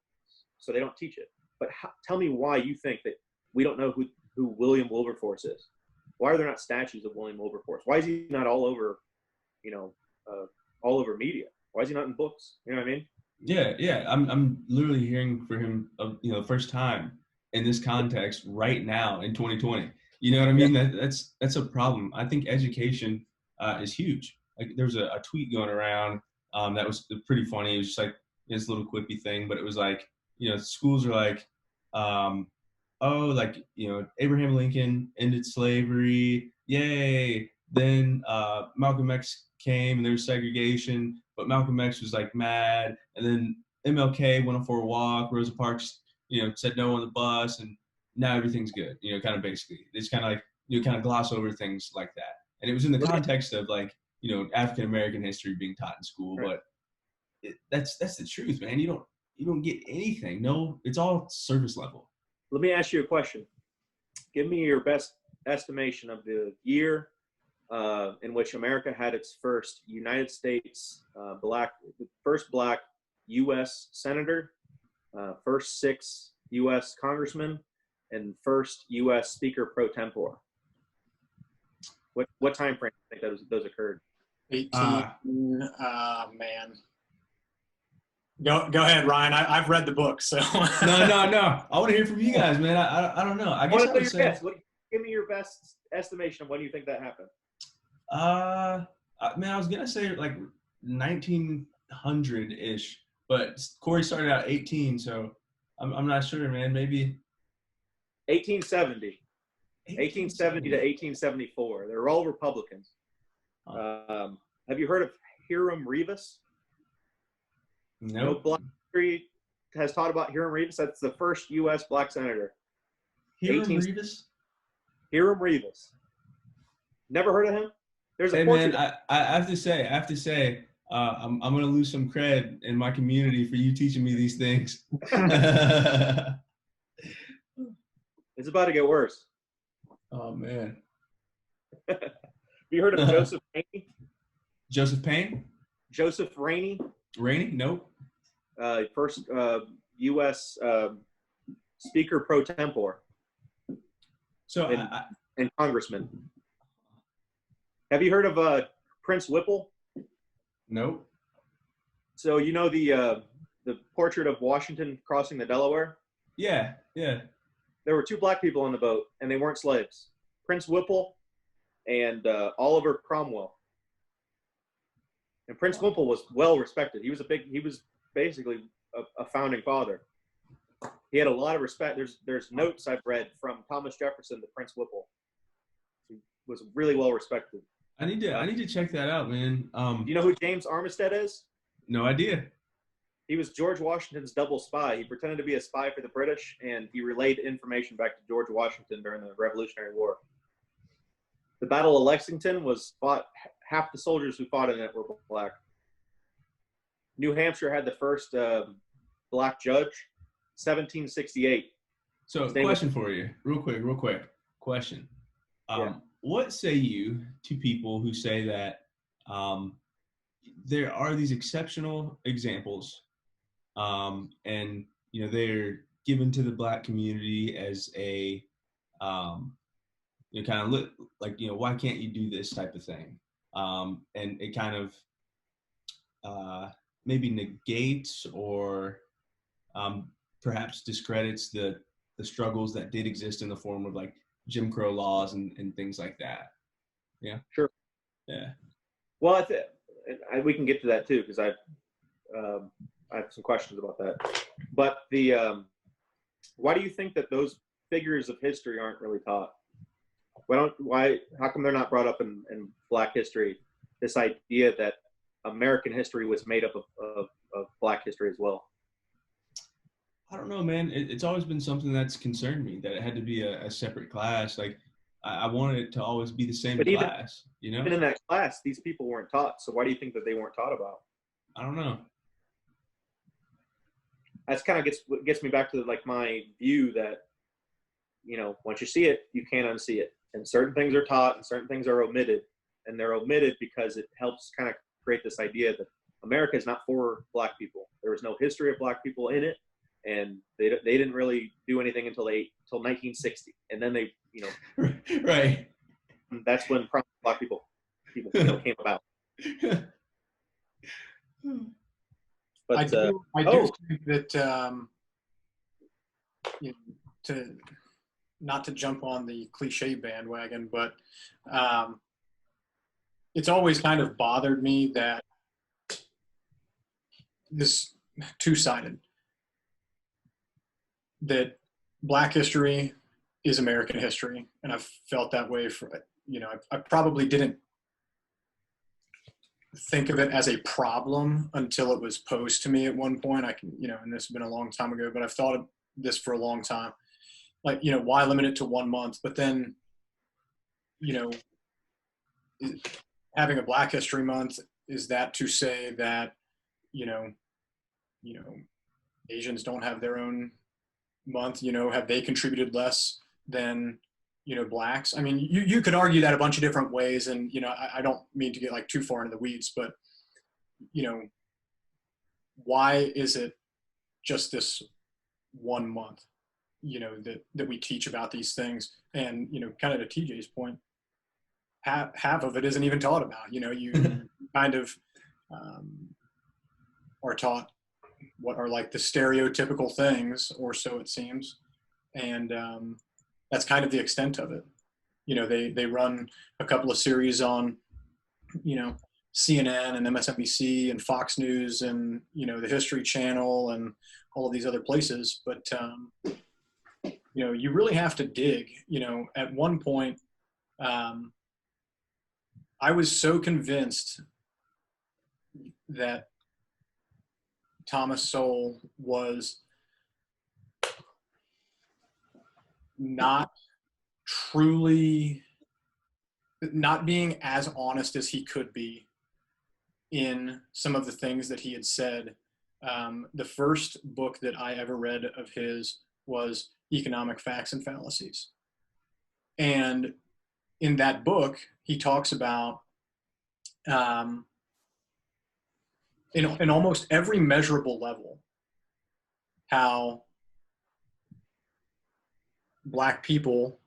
so they don't teach it. But tell me why you think that we don't know who William Wilberforce is. Why are there not statues of William Wilberforce? Why is he not all over, all over media? Why is he not in books? You know what I mean? Yeah. I'm literally hearing for him, first time in this context right now in 2020. You know what I mean? Yeah. That's a problem. I think education is huge. Like, there's a tweet going around that was pretty funny. It was just like this little quippy thing, but it was like, schools are like, Abraham Lincoln ended slavery, yay. Then Malcolm X came and there was segregation, but Malcolm X was like mad. And then MLK went for a walk, Rosa Parks, said no on the bus, and now everything's good, kind of basically. It's kind of like, kind of gloss over things like that. And it was in the context of like, African-American history being taught in school, right. But that's the truth, man. You don't get anything. No, it's all surface level. Let me ask you a question. Give me your best estimation of the year in which America had its first United States first black U.S. senator, first 6 U.S. congressmen, and first U.S. speaker pro tempore. What time frame do you think those occurred? 18. Man. Go ahead, Ryan. I've read the book, so. No. I want to hear from you guys, man. I don't know. I guess I would say. Give me your best estimation of when you think that happened. Man, I was gonna say like 1900-ish, but Corey started out 18, so I'm not sure, man. Maybe 1870. 1870 to 1874. They're all Republicans. Have you heard of Hiram Rivas? No. Black history has taught about Hiram Rivas. That's the first U.S. black senator. Rivas? Hiram Rivas. Never heard of him? There's a portrait. Man, I have to say, I'm gonna lose some cred in my community for you teaching me these things. It's about to get worse. Oh man. you heard of Joseph Rainey? Joseph Payne? Joseph Rainey, Rainey? Nope. first U.S. Speaker pro tempore So and congressman. Have you heard of Prince Whipple? nope. So you know the portrait of Washington crossing the Delaware? Yeah. There were two black people on the boat, and they weren't slaves. Prince Whipple and Oliver Cromwell. And Prince Whipple was well respected. He was basically a founding father. He had a lot of respect. There's notes I've read from Thomas Jefferson to Prince Whipple. He was really well respected. I need to check that out, man. Do you know who James Armistead is? No idea. He was George Washington's double spy. He pretended to be a spy for the British, and he relayed information back to George Washington during the Revolutionary War. The Battle of Lexington was fought. Half the soldiers who fought in it were black. New Hampshire had the first black judge, 1768. So, question for you, real quick. Question. What say you to people who say that there are these exceptional examples, and they're given to the black community as a kind of look like, why can't you do this type of thing? And it kind of maybe negates or perhaps discredits the struggles that did exist in the form of like Jim Crow laws and things like that. Yeah. Sure. Yeah. Well, we can get to that too, because I have some questions about that. But why do you think that those figures of history aren't really taught? How come they're not brought up in Black history? This idea that American history was made up of Black history as well. I don't know, man. It's always been something that's concerned me, that it had to be a separate class. Like I wanted it to always be the same class, Even in that class, these people weren't taught. So why do you think that they weren't taught about? I don't know. That's kind of gets me back to like my view that, once you see it, you can't unsee it. And certain things are taught and certain things are omitted. And they're omitted because it helps kind of create this idea that America is not for Black people. There was no history of Black people in it. And they didn't really do anything until 1960. And then they, right. That's when Black people came about. But I do think that not to jump on the cliche bandwagon, but it's always kind of bothered me that this two-sided, that Black history is American history. And I've felt that way for, I probably didn't think of it as a problem until it was posed to me at one point. And this has been a long time ago, but I've thought of this for a long time. Like, why limit it to 1 month? But then, having a Black History Month, is that to say that, Asians don't have their own month? Have they contributed less than, Blacks? I mean, you could argue that a bunch of different ways, and, I don't mean to get like too far into the weeds, but, why is it just this 1 month, that we teach about these things? And, kind of to TJ's point, half of it isn't even taught about. You kind of are taught what are like the stereotypical things, or so it seems. And that's kind of the extent of it. They run a couple of series on, CNN and MSNBC and Fox News and, the History Channel and all of these other places. But, you really have to dig. At one point, I was so convinced that Thomas Sowell was not being as honest as he could be in some of the things that he had said. The first book that I ever read of his was Economic Facts and Fallacies. And in that book, he talks about um, in almost every measurable level how Black people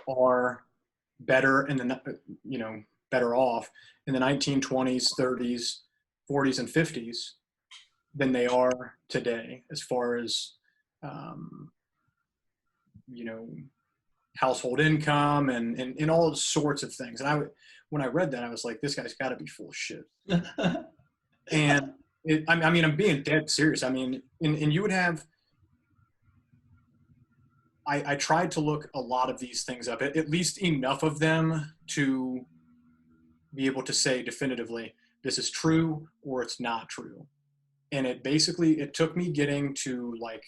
are better in the better off in the 1920s, 30s, 40s, and 50s than they are today, as far as um, you know household income and all sorts of things. And when I read that, I was like, this guy's got to be full of shit. And I mean, I'm being dead serious. I mean, and you would have. I tried to look a lot of these things up, at least enough of them to be able to say definitively this is true or it's not true. And it took me getting to, like,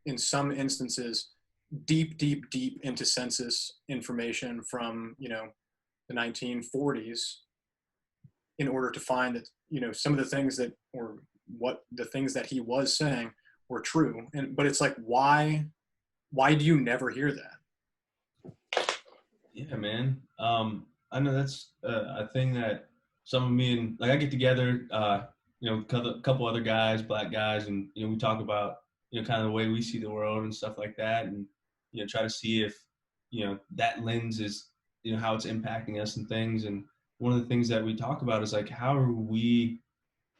in some instances, deep into census information from the 1940s in order to find that some of the things that, or what the things that he was saying were true. But it's like, why do you never hear that? Yeah, man. I know that's a thing that some of me and, like, I get together, a couple other guys, Black guys, and we talk about kind of the way we see the world and stuff like that, and try to see if that lens is how it's impacting us and things. And one of the things that we talk about is, like, how are we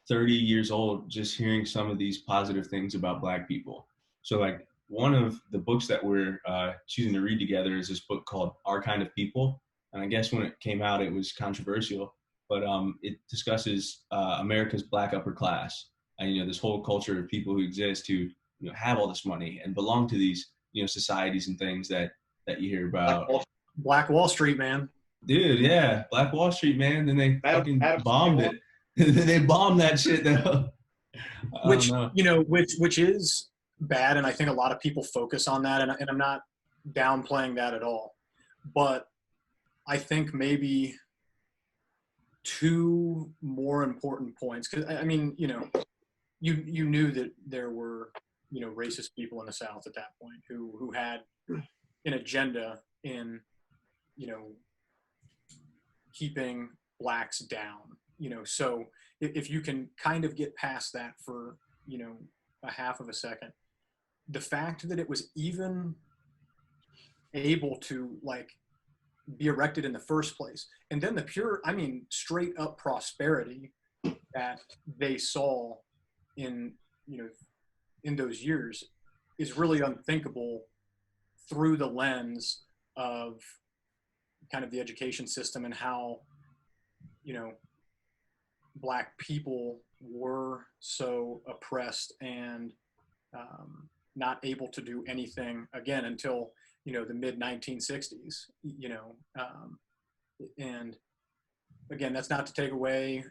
30 years old just hearing some of these positive things about Black people? So, like, one of the books that we're choosing to read together is this book called Our Kind of People. And I guess when it came out, it was controversial, but it discusses America's Black upper class, and this whole culture of people who exist who have all this money and belong to these societies and things that you hear about. Black Wall Street, man. Dude, yeah, Black Wall Street, man. Then they fucking bombed it. it. They bombed that shit though. Which which is bad, and I think a lot of people focus on that, and I'm not downplaying that at all. But I think maybe two more important points, because I mean, you knew that there were racist people in the South at that point who had an agenda in keeping Blacks down. So if you can kind of get past that for a half of a second, the fact that it was even able to, like, be erected in the first place, and then the pure, I mean, straight up prosperity that they saw in in those years is really unthinkable through the lens of kind of the education system and how Black people were so oppressed and not able to do anything again until the mid 1960s. And again, that's not to take away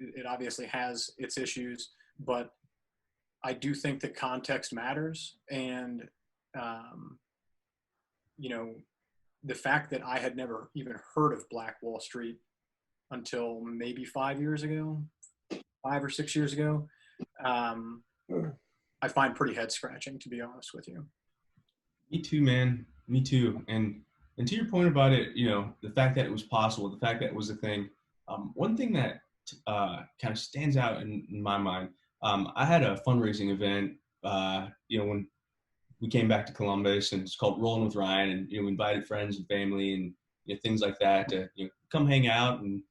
it obviously has its issues, but I do think that context matters. And the fact that I had never even heard of Black Wall Street until maybe 5 or 6 years ago, I find pretty head scratching, to be honest with you. Me too, man. Me too. And to your point about it, the fact that it was possible, the fact that it was a thing. One thing that kind of stands out in my mind, I had a fundraising event, when we came back to Columbus, and it's called Rolling with Ryan, and we invited friends and family and things like that to come hang out, and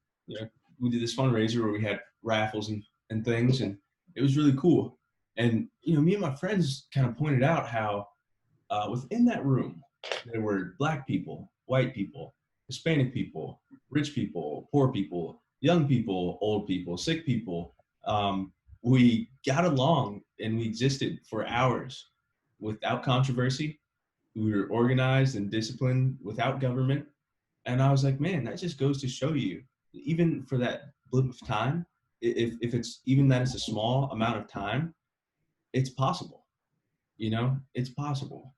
we did this fundraiser where we had raffles and things, and it was really cool. And me and my friends kind of pointed out how within that room there were Black people, white people, Hispanic people, rich people, poor people, young people, old people, sick people. We got along and we existed for hours without controversy. We were organized and disciplined without government. And I was like, man, that just goes to show you, even for that blip of time, if it's even that it's a small amount of time, it's possible. It's possible.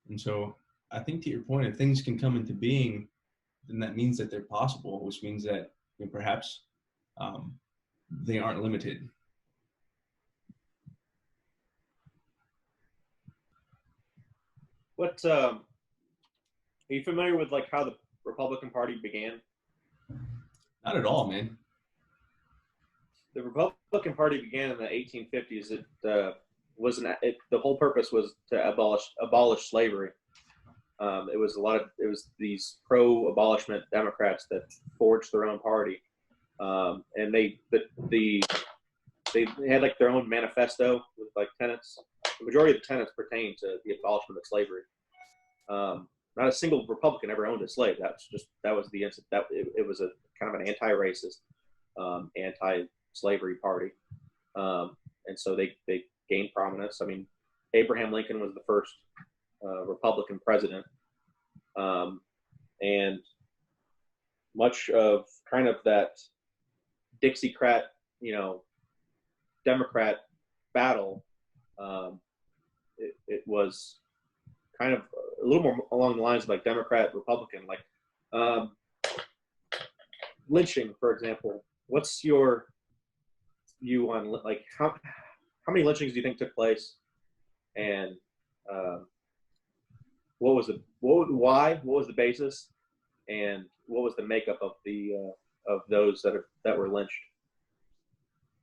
And so I think, to your point, if things can come into being, then that means that they're possible, which means that perhaps they aren't limited. What Are you familiar with like how the Republican Party began? Not at all, man. The Republican Party began in the 1850s. The whole purpose was to abolish slavery. It was these pro-abolishment Democrats that forged their own party, and they had like their own manifesto with like tenets. The majority of the tenets pertain to the abolishment of slavery. Not a single Republican ever owned a slave. That was the instant that it was a kind of an anti-racist, anti-slavery party, and so they gained prominence. I mean, Abraham Lincoln was the first Republican president, and much of kind of that Dixiecrat, Democrat battle, it was kind of a little more along the lines of like Democrat, Republican, like lynching, for example. What's your view on like how many lynchings do you think took place, and what was the basis, and what was the makeup of those that were lynched?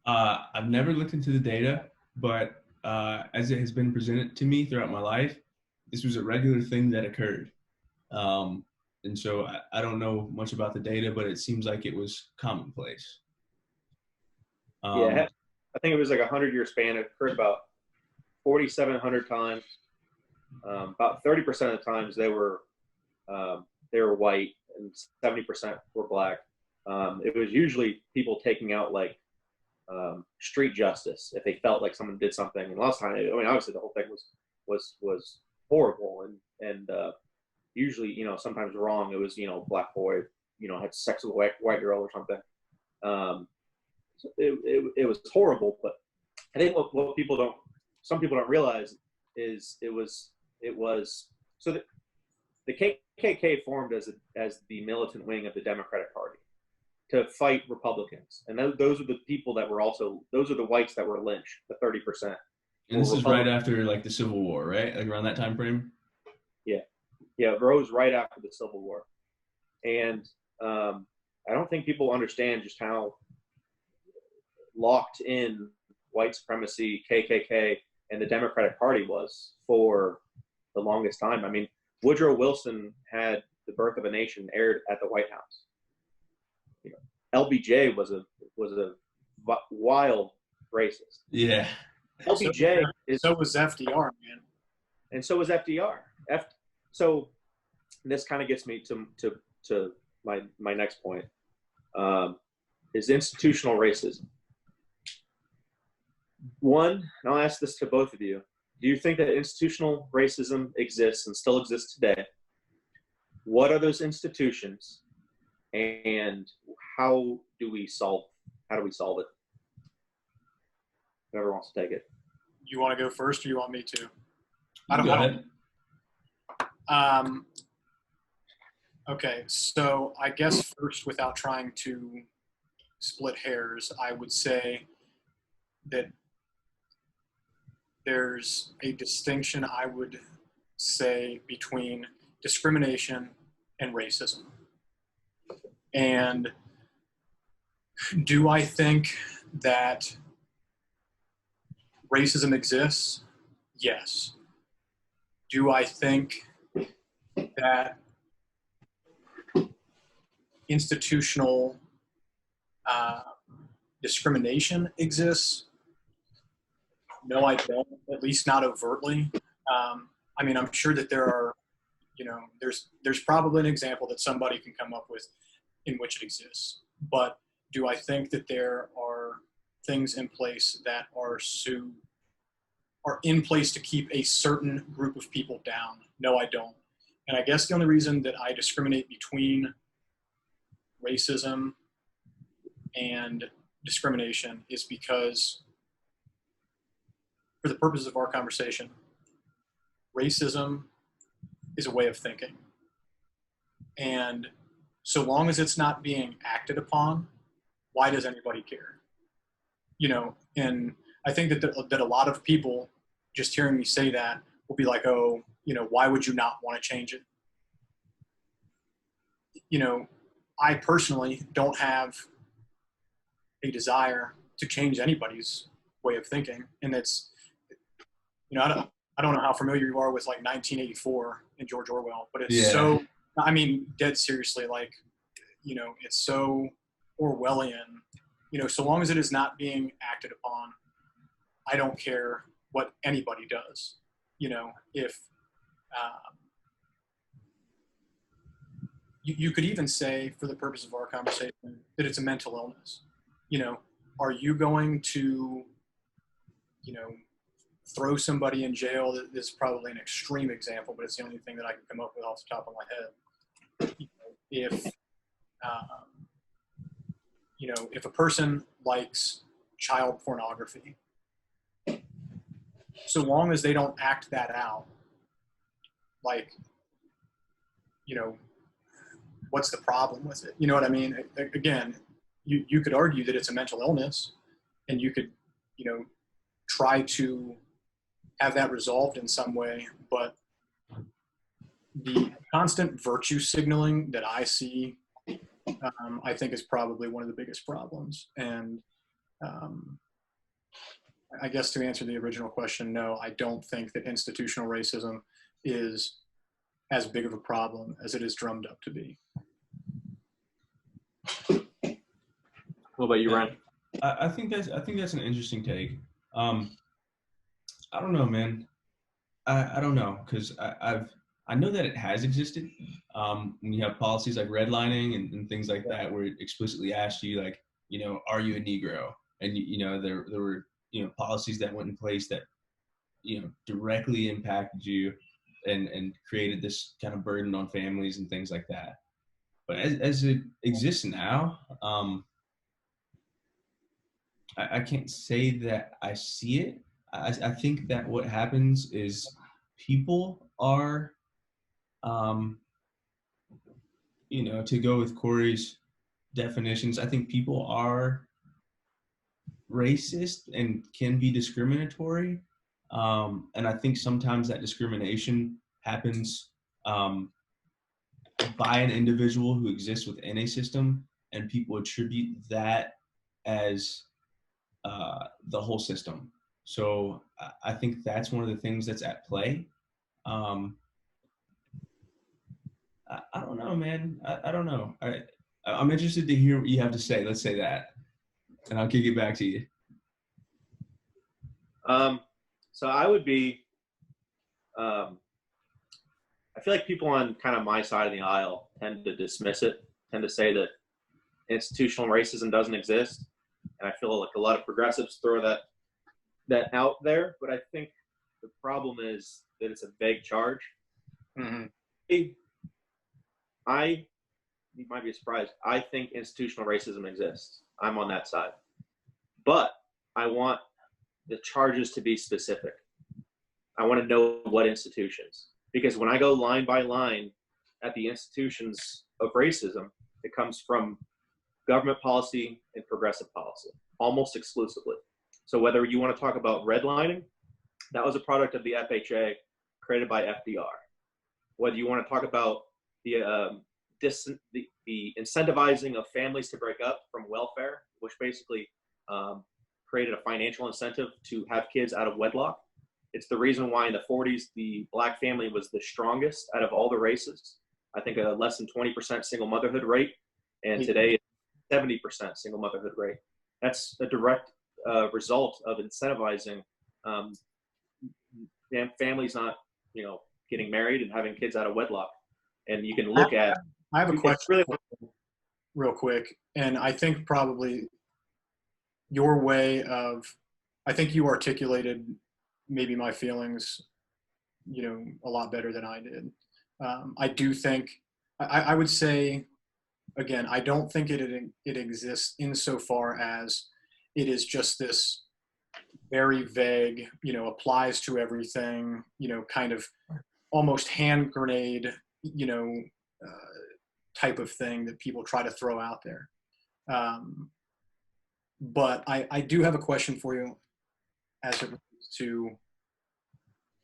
I've never looked into the data, but as it has been presented to me throughout my life, this was a regular thing that occurred. And so I don't know much about the data, but it seems like it was commonplace. Yeah, I think it was like a 100-year span. It occurred about 4,700 times. About 30% of the times they were white and 70% were black. It was usually people taking out like street justice if they felt like someone did something. And last time, I mean, obviously the whole thing was horrible and usually, sometimes wrong. It was, black boy, had sex with a white girl or something. It was horrible, but I think what some people don't realize is it was so that the KKK formed as the militant wing of the Democratic Party to fight Republicans, and those are the people that were those are the whites that were lynched, the 30%. And this is right after like the Civil War, right? Like around that time frame. Yeah, it rose right after the Civil War, and I don't think people understand just how locked in white supremacy, KKK, and the Democratic Party was for the longest time. I mean, Woodrow Wilson had The Birth of a Nation aired at the White House. LBJ was a wild racist. Yeah. LBJ so was FDR, man. And so was FDR. So this kind of gets me to my next point, is institutional racism. One, and I'll ask this to both of you, do you think that institutional racism exists and still exists today? What are those institutions, and how do we solve it? Whoever wants to take it. You want to go first, or you want me to? Go ahead. Okay, so I guess first, without trying to split hairs, I would say that there's a distinction, I would say, between discrimination and racism. And do I think that racism exists? Yes. Do I think that institutional discrimination exists? No, I don't, at least not overtly. I mean, I'm sure that there are, there's probably an example that somebody can come up with in which it exists. But do I think that there are things in place that are in place to keep a certain group of people down? No, I don't. And I guess the only reason that I discriminate between racism and discrimination is because, for the purposes of our conversation, racism is a way of thinking. And so long as it's not being acted upon, why does anybody care? And I think that a lot of people, just hearing me say that, will be like, oh, why would you not want to change it? you know, I personally don't have a desire to change anybody's way of thinking. And it's, you know, I don't know how familiar you are with like 1984 and George Orwell, but it's so, I mean, dead seriously, like, you know, it's so Orwellian, you know, so long as it is not being acted upon, I don't care what anybody does. You know, if you could even say, for the purpose of our conversation, that it's a mental illness. You know, are you going to, you know, throw somebody in jail? This is probably an extreme example, but it's the only thing that I can come up with off the top of my head. You know, you know, if a person likes child pornography, so long as they don't act that out, like, you know, what's the problem with it? You know what I mean? Again, you could argue that it's a mental illness, and you could, you know, try to have that resolved in some way, but the constant virtue signaling that I see, I think is probably one of the biggest problems. And I guess to answer the original question, no, I don't think that institutional racism is as big of a problem as it is drummed up to be. What about you, Ryan? I think that's an interesting take. I don't know, man. I don't know, because I know that it has existed. When you have policies like redlining and things like that, where it explicitly asked you, like, you know, are you a Negro? And you know, there were, you know, policies that went in place that, you know, directly impacted you and created this kind of burden on families and things like that. But as it exists now, I can't say that I see it. I think that what happens is people are, you know, to go with Corey's definitions, I think people are racist and can be discriminatory. And I think sometimes that discrimination happens by an individual who exists within a system, and people attribute that as the whole system. So I think that's one of the things that's at play. I don't know, man. I don't know. I'm interested to hear what you have to say. Let's say that, and I'll kick it back to you. So I would be, I feel like people on kind of my side of the aisle tend to dismiss it, tend to say that institutional racism doesn't exist. And I feel like a lot of progressives throw that out there, but I think the problem is that it's a vague charge. Mm-hmm. You might be surprised, I think institutional racism exists. I'm on that side. But I want the charges to be specific. I want to know what institutions. Because when I go line by line at the institutions of racism, it comes from government policy and progressive policy, almost exclusively. So whether you want to talk about redlining, that was a product of the FHA created by FDR. Whether you want to talk about the incentivizing of families to break up from welfare, which basically created a financial incentive to have kids out of wedlock. It's the reason why in the 40s, the black family was the strongest out of all the races. I think a less than 20% single motherhood rate. And today, 70% single motherhood rate. That's a direct result of incentivizing families not, you know, getting married and having kids out of wedlock. And you can look at. I have a question real quick, and I think probably your way of, I think you articulated maybe my feelings, you know, a lot better than I did. I do think, I would say, again, I don't think it exists insofar as it is just this very vague, you know, applies to everything, you know, kind of almost hand grenade, you know, type of thing that people try to throw out there. But I do have a question for you as it relates to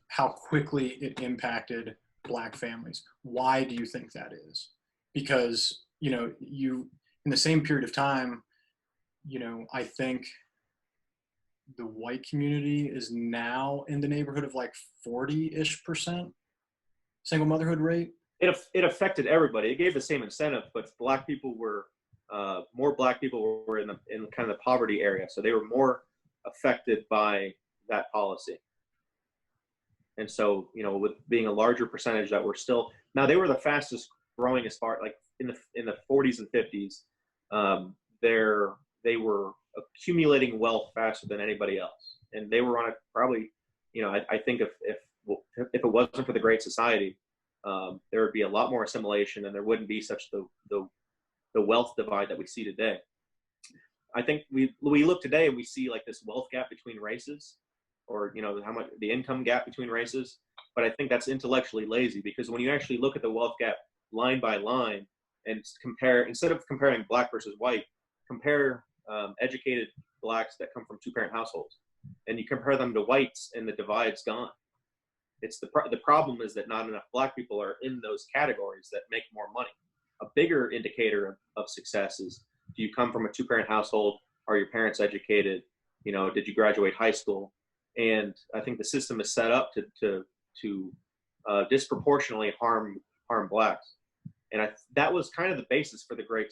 how quickly it impacted black families. Why do you think that is? because, you know, you, in the same period of time, you know, I think the white community is now in the neighborhood of like 40-ish% single motherhood rate. It affected everybody. It gave the same incentive, but more black people were in kind of the poverty area, so they were more affected by that policy. And so, you know, with being a larger percentage that were still, now they were the fastest growing as far, like in the 40s and 50s, they were accumulating wealth faster than anybody else, and they were on a probably, you know, I think if it wasn't for the Great Society, there would be a lot more assimilation, and there wouldn't be such the wealth divide that we see today. I think we look today and we see like this wealth gap between races, or, you know, how much the income gap between races. But I think that's intellectually lazy, because when you actually look at the wealth gap line by line and compare, instead of comparing black versus white, compare educated blacks that come from two-parent households, and you compare them to whites, and the divide's gone. It's the problem is that not enough black people are in those categories that make more money. A bigger indicator of success is, do you come from a two-parent household? Are your parents educated? You know, did you graduate high school? And I think the system is set up to disproportionately harm blacks. And that was kind of the basis for the Great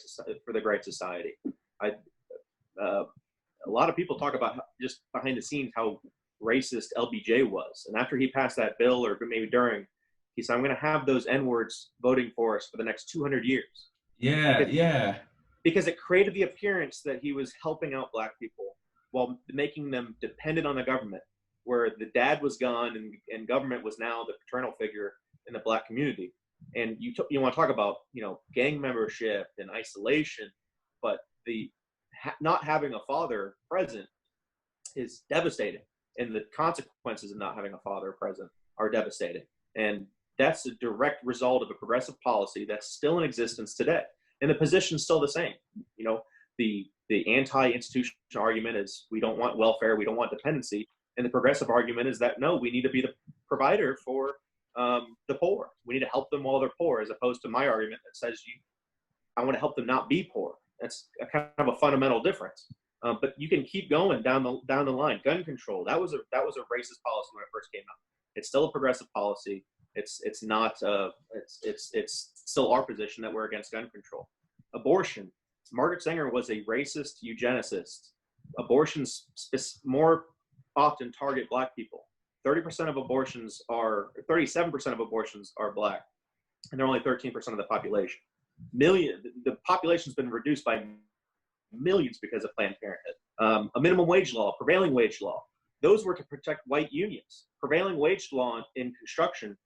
Society. A lot of people talk about just behind the scenes how racist LBJ was. And after he passed that bill, or maybe during, he said, I'm going to have those N-words voting for us for the next 200 years. Because it created the appearance that he was helping out black people while making them dependent on the government, where the dad was gone and government was now the paternal figure in the black community. And you want to talk about, you know, gang membership and isolation, but not having a father present is devastating. And the consequences of not having a father present are devastating. And that's a direct result of a progressive policy that's still in existence today. And the position's still the same. You know, the anti-institution argument is we don't want welfare, we don't want dependency. And the progressive argument is that, no, we need to be the provider for the poor. We need to help them while they're poor, as opposed to my argument that says I want to help them not be poor. That's a kind of a fundamental difference. But you can keep going down the line. Gun control, that was a racist policy when it first came out. It's still a progressive policy. It's not. It's still our position that we're against gun control. Abortion. Margaret Sanger was a racist eugenicist. Abortions more often target black people. 37% of abortions are black, and they're only 13% of the population. The population's been reduced by millions because of Planned Parenthood. A minimum wage law, prevailing wage law, those were to protect white unions. Prevailing wage law in construction,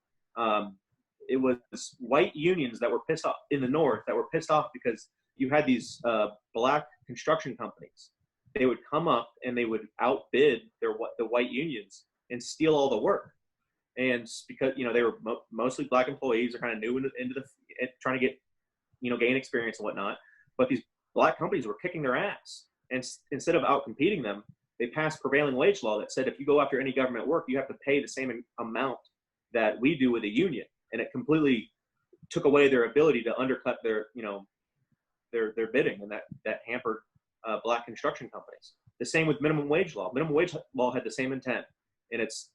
it was white unions that were pissed off in the North, that were pissed off because you had these black construction companies. They would come up and they would outbid the white unions and steal all the work. And because, you know, they were mostly black employees, are kind of new into trying to get, you know, gain experience and whatnot. But these black companies were kicking their ass. And instead of out-competing them, they passed prevailing wage law that said if you go after any government work, you have to pay the same amount that we do with a union. And it completely took away their ability to undercut their bidding, and that hampered black construction companies. The same with minimum wage law. Minimum wage law had the same intent, and it's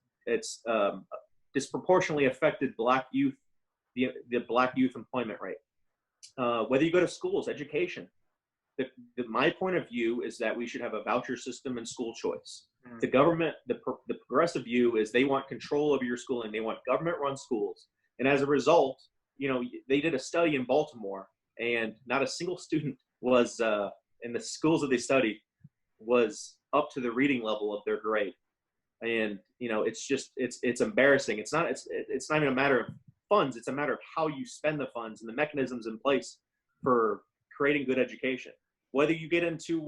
disproportionately affected black youth, the black youth employment rate. Whether you go to schools, education. My point of view is that we should have a voucher system and school choice. The government, the progressive view is they want control over your schooling. They want government-run schools. And as a result, you know, they did a study in Baltimore, and not a single student was in the schools that they studied was up to the reading level of their grade. And, you know, it's embarrassing. It's not even a matter of funds. It's a matter of how you spend the funds and the mechanisms in place for creating good education. Whether you get into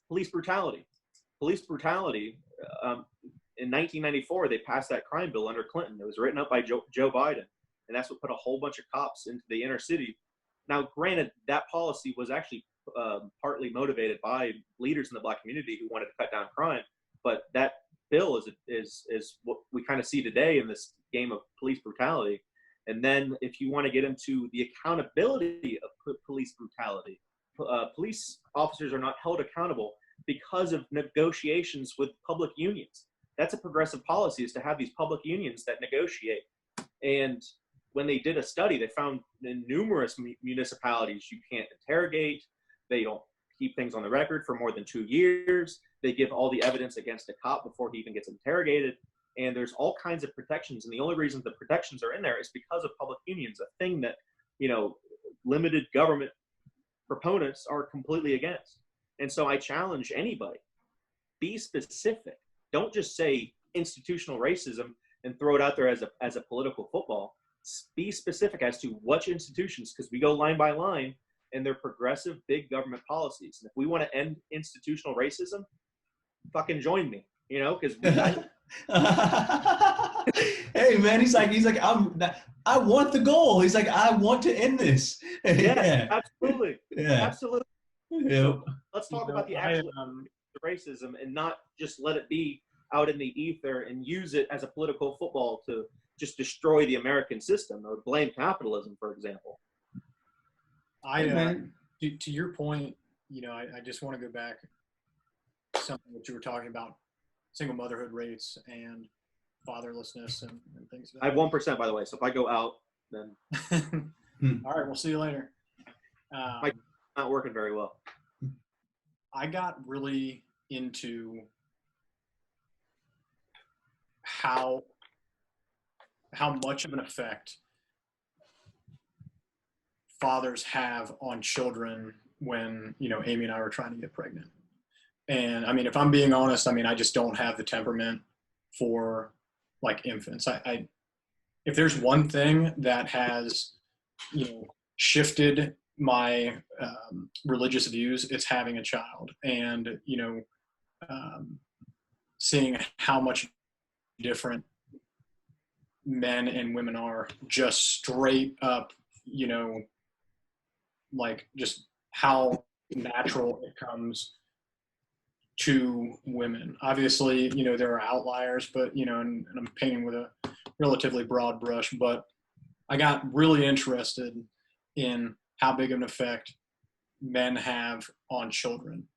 police brutality. Police brutality, in 1994, they passed that crime bill under Clinton. It was written up by Joe Biden, and that's what put a whole bunch of cops into the inner city. Now, granted, that policy was actually partly motivated by leaders in the black community who wanted to cut down crime, but that bill is what we kind of see today in this game of police brutality. And then if you want to get into the accountability of police brutality, police officers are not held accountable because of negotiations with public unions. That's a progressive policy, is to have these public unions that negotiate. And when they did a study, they found in numerous municipalities you can't interrogate. They don't keep things on the record for more than 2 years. They give all the evidence against a cop before he even gets interrogated. And there's all kinds of protections. And the only reason the protections are in there is because of public unions, a thing that, limited government proponents are completely against. And so I challenge anybody, be specific. Don't just say institutional racism and throw it out there as a political football. Be specific as to which institutions, because we go line by line, and they're progressive big government policies. And if we want to end institutional racism, fucking join me, because hey man, he's like I want the goal. He's like, I want to end this. Yeah, absolutely. Yeah, absolutely. Yep. So let's talk about the actual racism and not just let it be out in the ether and use it as a political football to just destroy the American system or blame capitalism, for example. To your point, I just want to go back to something that you were talking about, single motherhood rates and fatherlessness and things. I have 1%, by the way. So if I go out, then all right, we'll see you later. Not working very well. I got really into how much of an effect fathers have on children when, Amy and I were trying to get pregnant. And I mean, if I'm being honest, I just don't have the temperament for like infants. I if there's one thing that has, shifted my religious views, it's having a child, and seeing how much different men and women are, just straight up, like just how natural it comes to women. Obviously, there are outliers, but, and I'm painting with a relatively broad brush, but I got really interested in how big of an effect men have on children.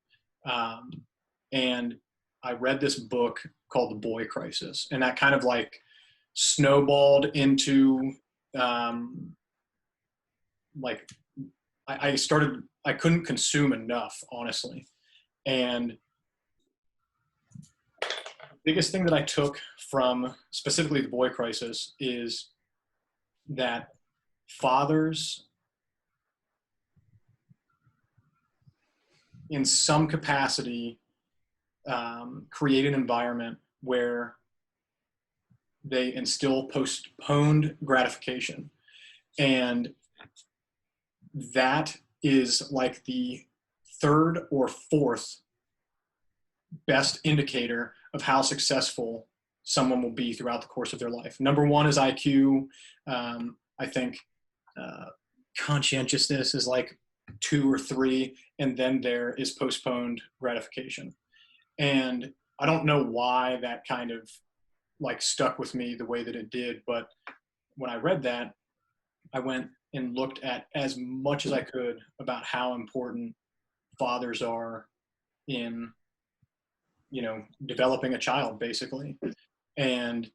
And I read this book called The Boy Crisis, and that kind of like snowballed into I couldn't consume enough, honestly. And the biggest thing that I took from specifically The Boy Crisis is that fathers, in some capacity, create an environment where they instill postponed gratification. And that is like the third or fourth best indicator of how successful someone will be throughout the course of their life. Number one is IQ. I think conscientiousness is like 2 or 3, and then there is postponed gratification. And I don't know why that kind of like stuck with me the way that it did, but when I read that, I went and looked at as much as I could about how important fathers are in, developing a child, basically. And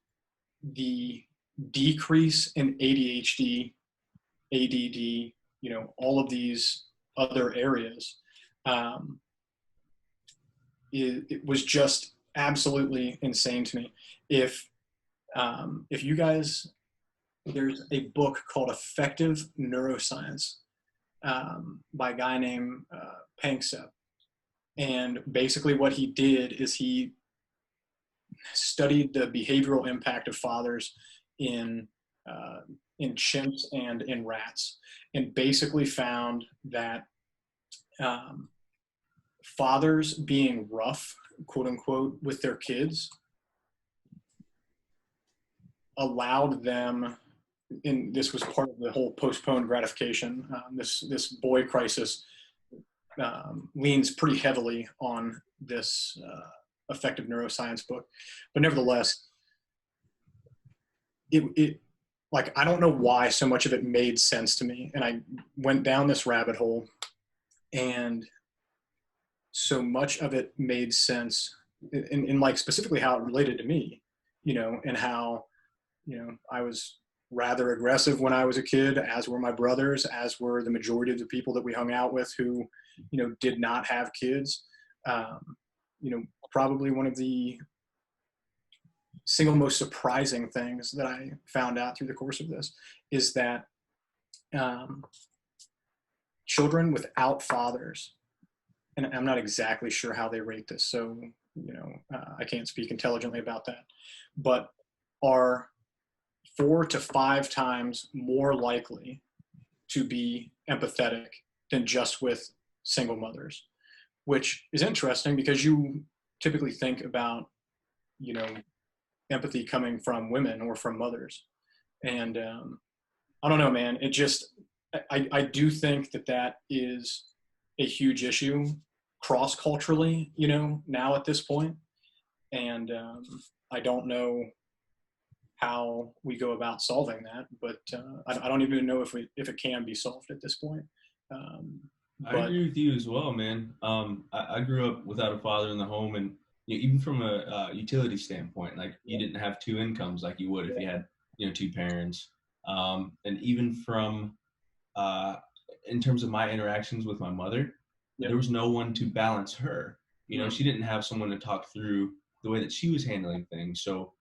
the decrease in ADHD, ADD, all of these other areas, it was just absolutely insane to me. If you guys, there's a book called Effective Neuroscience by a guy named Panksepp. And basically what he did is he studied the behavioral impact of fathers in chimps and in rats, and basically found that fathers being rough, quote unquote, with their kids allowed them, and this was part of the whole postponed gratification. This boy crisis leans pretty heavily on this effective neuroscience book, but nevertheless, it like, I don't know why so much of it made sense to me. And I went down this rabbit hole, and so much of it made sense in like specifically how it related to me, and how, I was rather aggressive when I was a kid, as were my brothers, as were the majority of the people that we hung out with who, did not have kids. Probably one of the single most surprising things that I found out through the course of this is that children without fathers, and I'm not exactly sure how they rate this, so I can't speak intelligently about that, but are 4 to 5 times more likely to be empathetic than just with single mothers, which is interesting because you typically think about, empathy coming from women or from mothers. And I don't know, man, it just, I do think that is a huge issue cross-culturally, now at this point. And I don't know how we go about solving that, but I don't even know if it can be solved at this point. I agree with you as well, man. I grew up without a father in the home, and even from a utility standpoint, like you didn't have 2 incomes like you would if you had 2 parents. And even from in terms of my interactions with my mother, there was no one to balance her. She didn't have someone to talk through the way that she was handling things. So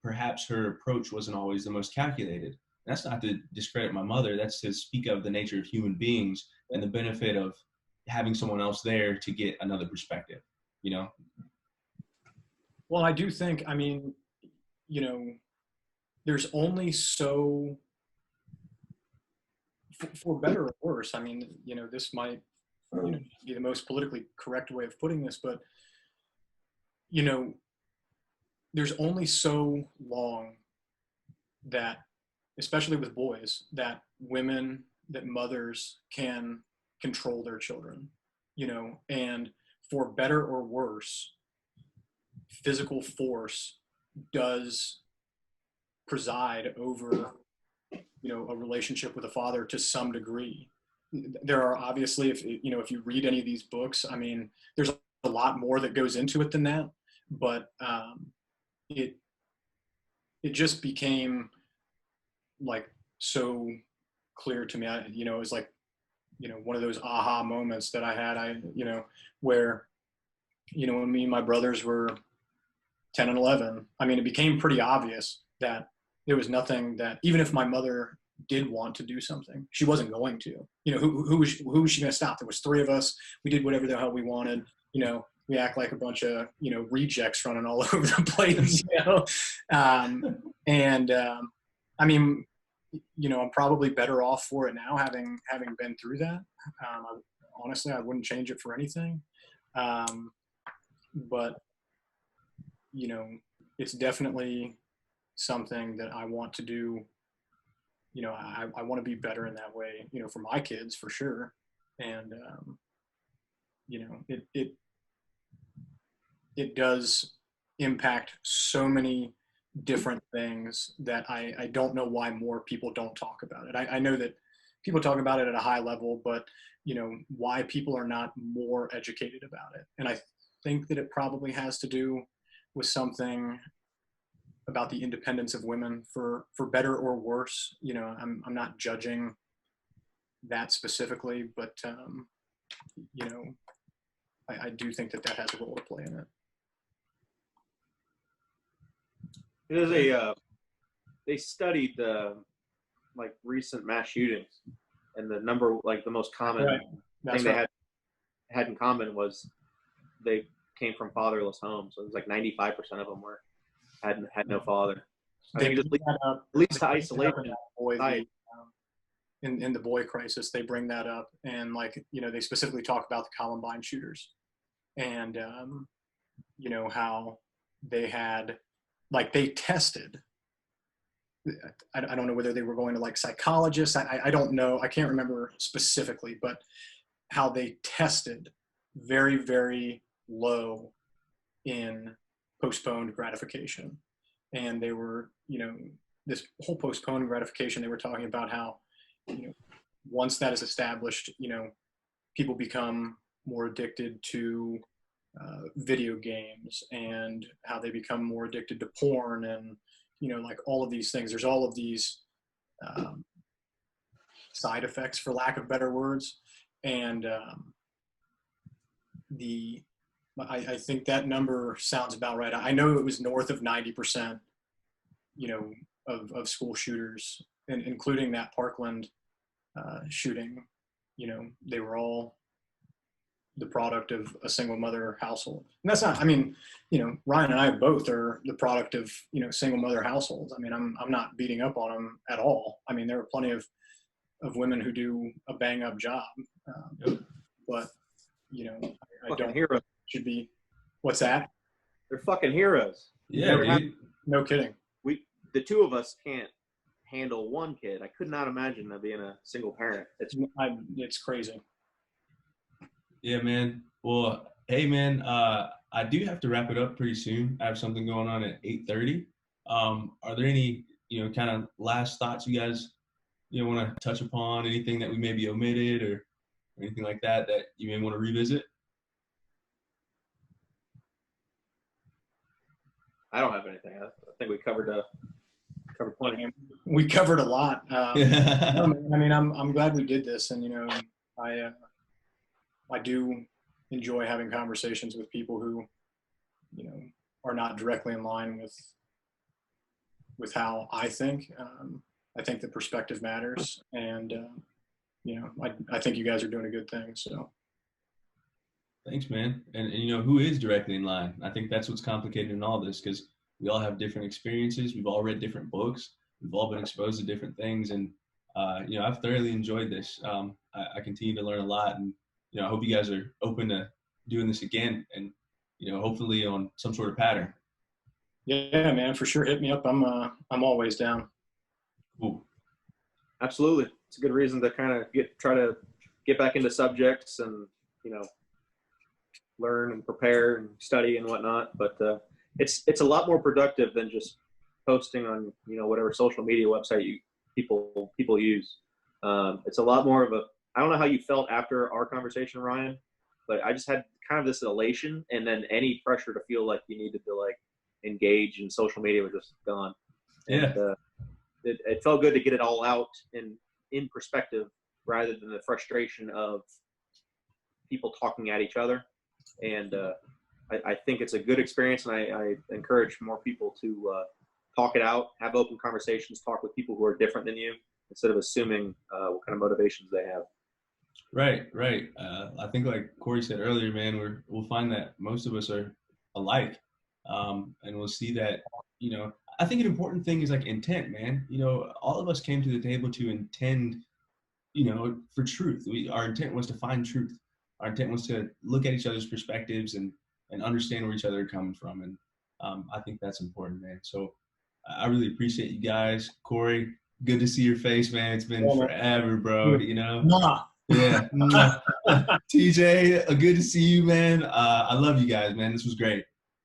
perhaps her approach wasn't always the most calculated. That's not to discredit my mother. That's to speak of the nature of human beings and the benefit of having someone else there to get another perspective, Well, I do think, I mean, there's only so, for better or worse, I mean, this might be the most politically correct way of putting this, but, there's only so long that, especially with boys, that mothers can control their children, and for better or worse, physical force does preside over, a relationship with a father to some degree. There are obviously, if you read any of these books, I mean, there's a lot more that goes into it than that, but it just became like so clear to me. It was like, one of those aha moments that I had, where, when me and my brothers were 10 and 11, I mean, it became pretty obvious that there was nothing that, even if my mother did want to do something, she wasn't going to. Who was she going to stop? There was 3 of us. We did whatever the hell we wanted. We act like a bunch of, rejects running all over the place, I mean, I'm probably better off for it now, having been through that. Honestly, I wouldn't change it for anything. But, it's definitely something that I want to do. I want to be better in that way, for my kids, for sure. And, it does impact so many different things that I don't know why more people don't talk about it. I know that people talk about it at a high level, but why people are not more educated about it. And I think that it probably has to do with something about the independence of women, for better or worse. I'm not judging that specifically, but I do think that has a role to play in it. There's they studied like recent mass shootings, and the number, like the most common thing they had in common was they came from fatherless homes. So it was like 95% of them had no father. I think it leads to isolation. In the boy crisis, they bring that up, and they specifically talk about the Columbine shooters, and how they had, they tested. I don't know whether they were going to psychologists. I don't know. I can't remember specifically, but how they tested very, very low in postponed gratification. And they were, this whole postponing gratification, they were talking about how, once that is established, people become more addicted to video games, and how they become more addicted to porn, and like all of these things. There's all of these side effects, for lack of better words, and I think that number sounds about right. I know it was north of 90%, of school shooters, and including that Parkland shooting. They were all the product of a single mother household. And that's not, Ryan and I both are the product of, single mother households. I'm not beating up on them at all. There are plenty of women who do a bang up job. But, I don't heroes. Should be, what's that? They're fucking heroes. Yeah, dude. No kidding. The two of us can't handle one kid. I could not imagine being a single parent. It's crazy. Yeah, man. Well, hey, man, I do have to wrap it up pretty soon. I have something going on at 8:30. Are there any, kind of last thoughts you guys, want to touch upon? Anything that we maybe omitted or anything like that you may want to revisit? I don't have anything. I think we covered plenty. We covered a lot. I'm glad we did this, and I do enjoy having conversations with people who, are not directly in line with how I think. I think the perspective matters, and I think you guys are doing a good thing. So. Thanks, man. And who is directly in line? I think that's what's complicated in all this, because we all have different experiences. We've all read different books. We've all been exposed to different things. And, I've thoroughly enjoyed this. I continue to learn a lot. And, I hope you guys are open to doing this again, and, hopefully on some sort of pattern. Yeah, man, for sure. Hit me up. I'm always down. Cool. Absolutely. It's a good reason to kind of try to get back into subjects and, learn and prepare and study and whatnot. But it's a lot more productive than just posting on, whatever social media website people use. It's a lot more of I don't know how you felt after our conversation, Ryan, but I just had kind of this elation, and then any pressure to feel like you needed to engage in social media was just gone. Yeah. And, it felt good to get it all out in perspective, rather than the frustration of people talking at each other. And I think it's a good experience, and I encourage more people to talk it out, have open conversations, talk with people who are different than you, instead of assuming what kind of motivations they have. Right. I think, like Corey said earlier, man, we'll find that most of us are alike, and we'll see that. I think an important thing is intent, man. All of us came to the table to intend, for truth. Our intent was to find truth. Our intent was to look at each other's perspectives and understand where each other are coming from. And I think that's important, man. So I really appreciate you guys. Corey, good to see your face, man. It's been forever, bro. Nah. Yeah. TJ, good to see you, man. I love you guys, man. This was great.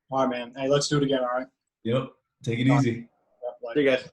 All right, man. Hey, let's do it again, all right? Yep. Take it easy. See you guys.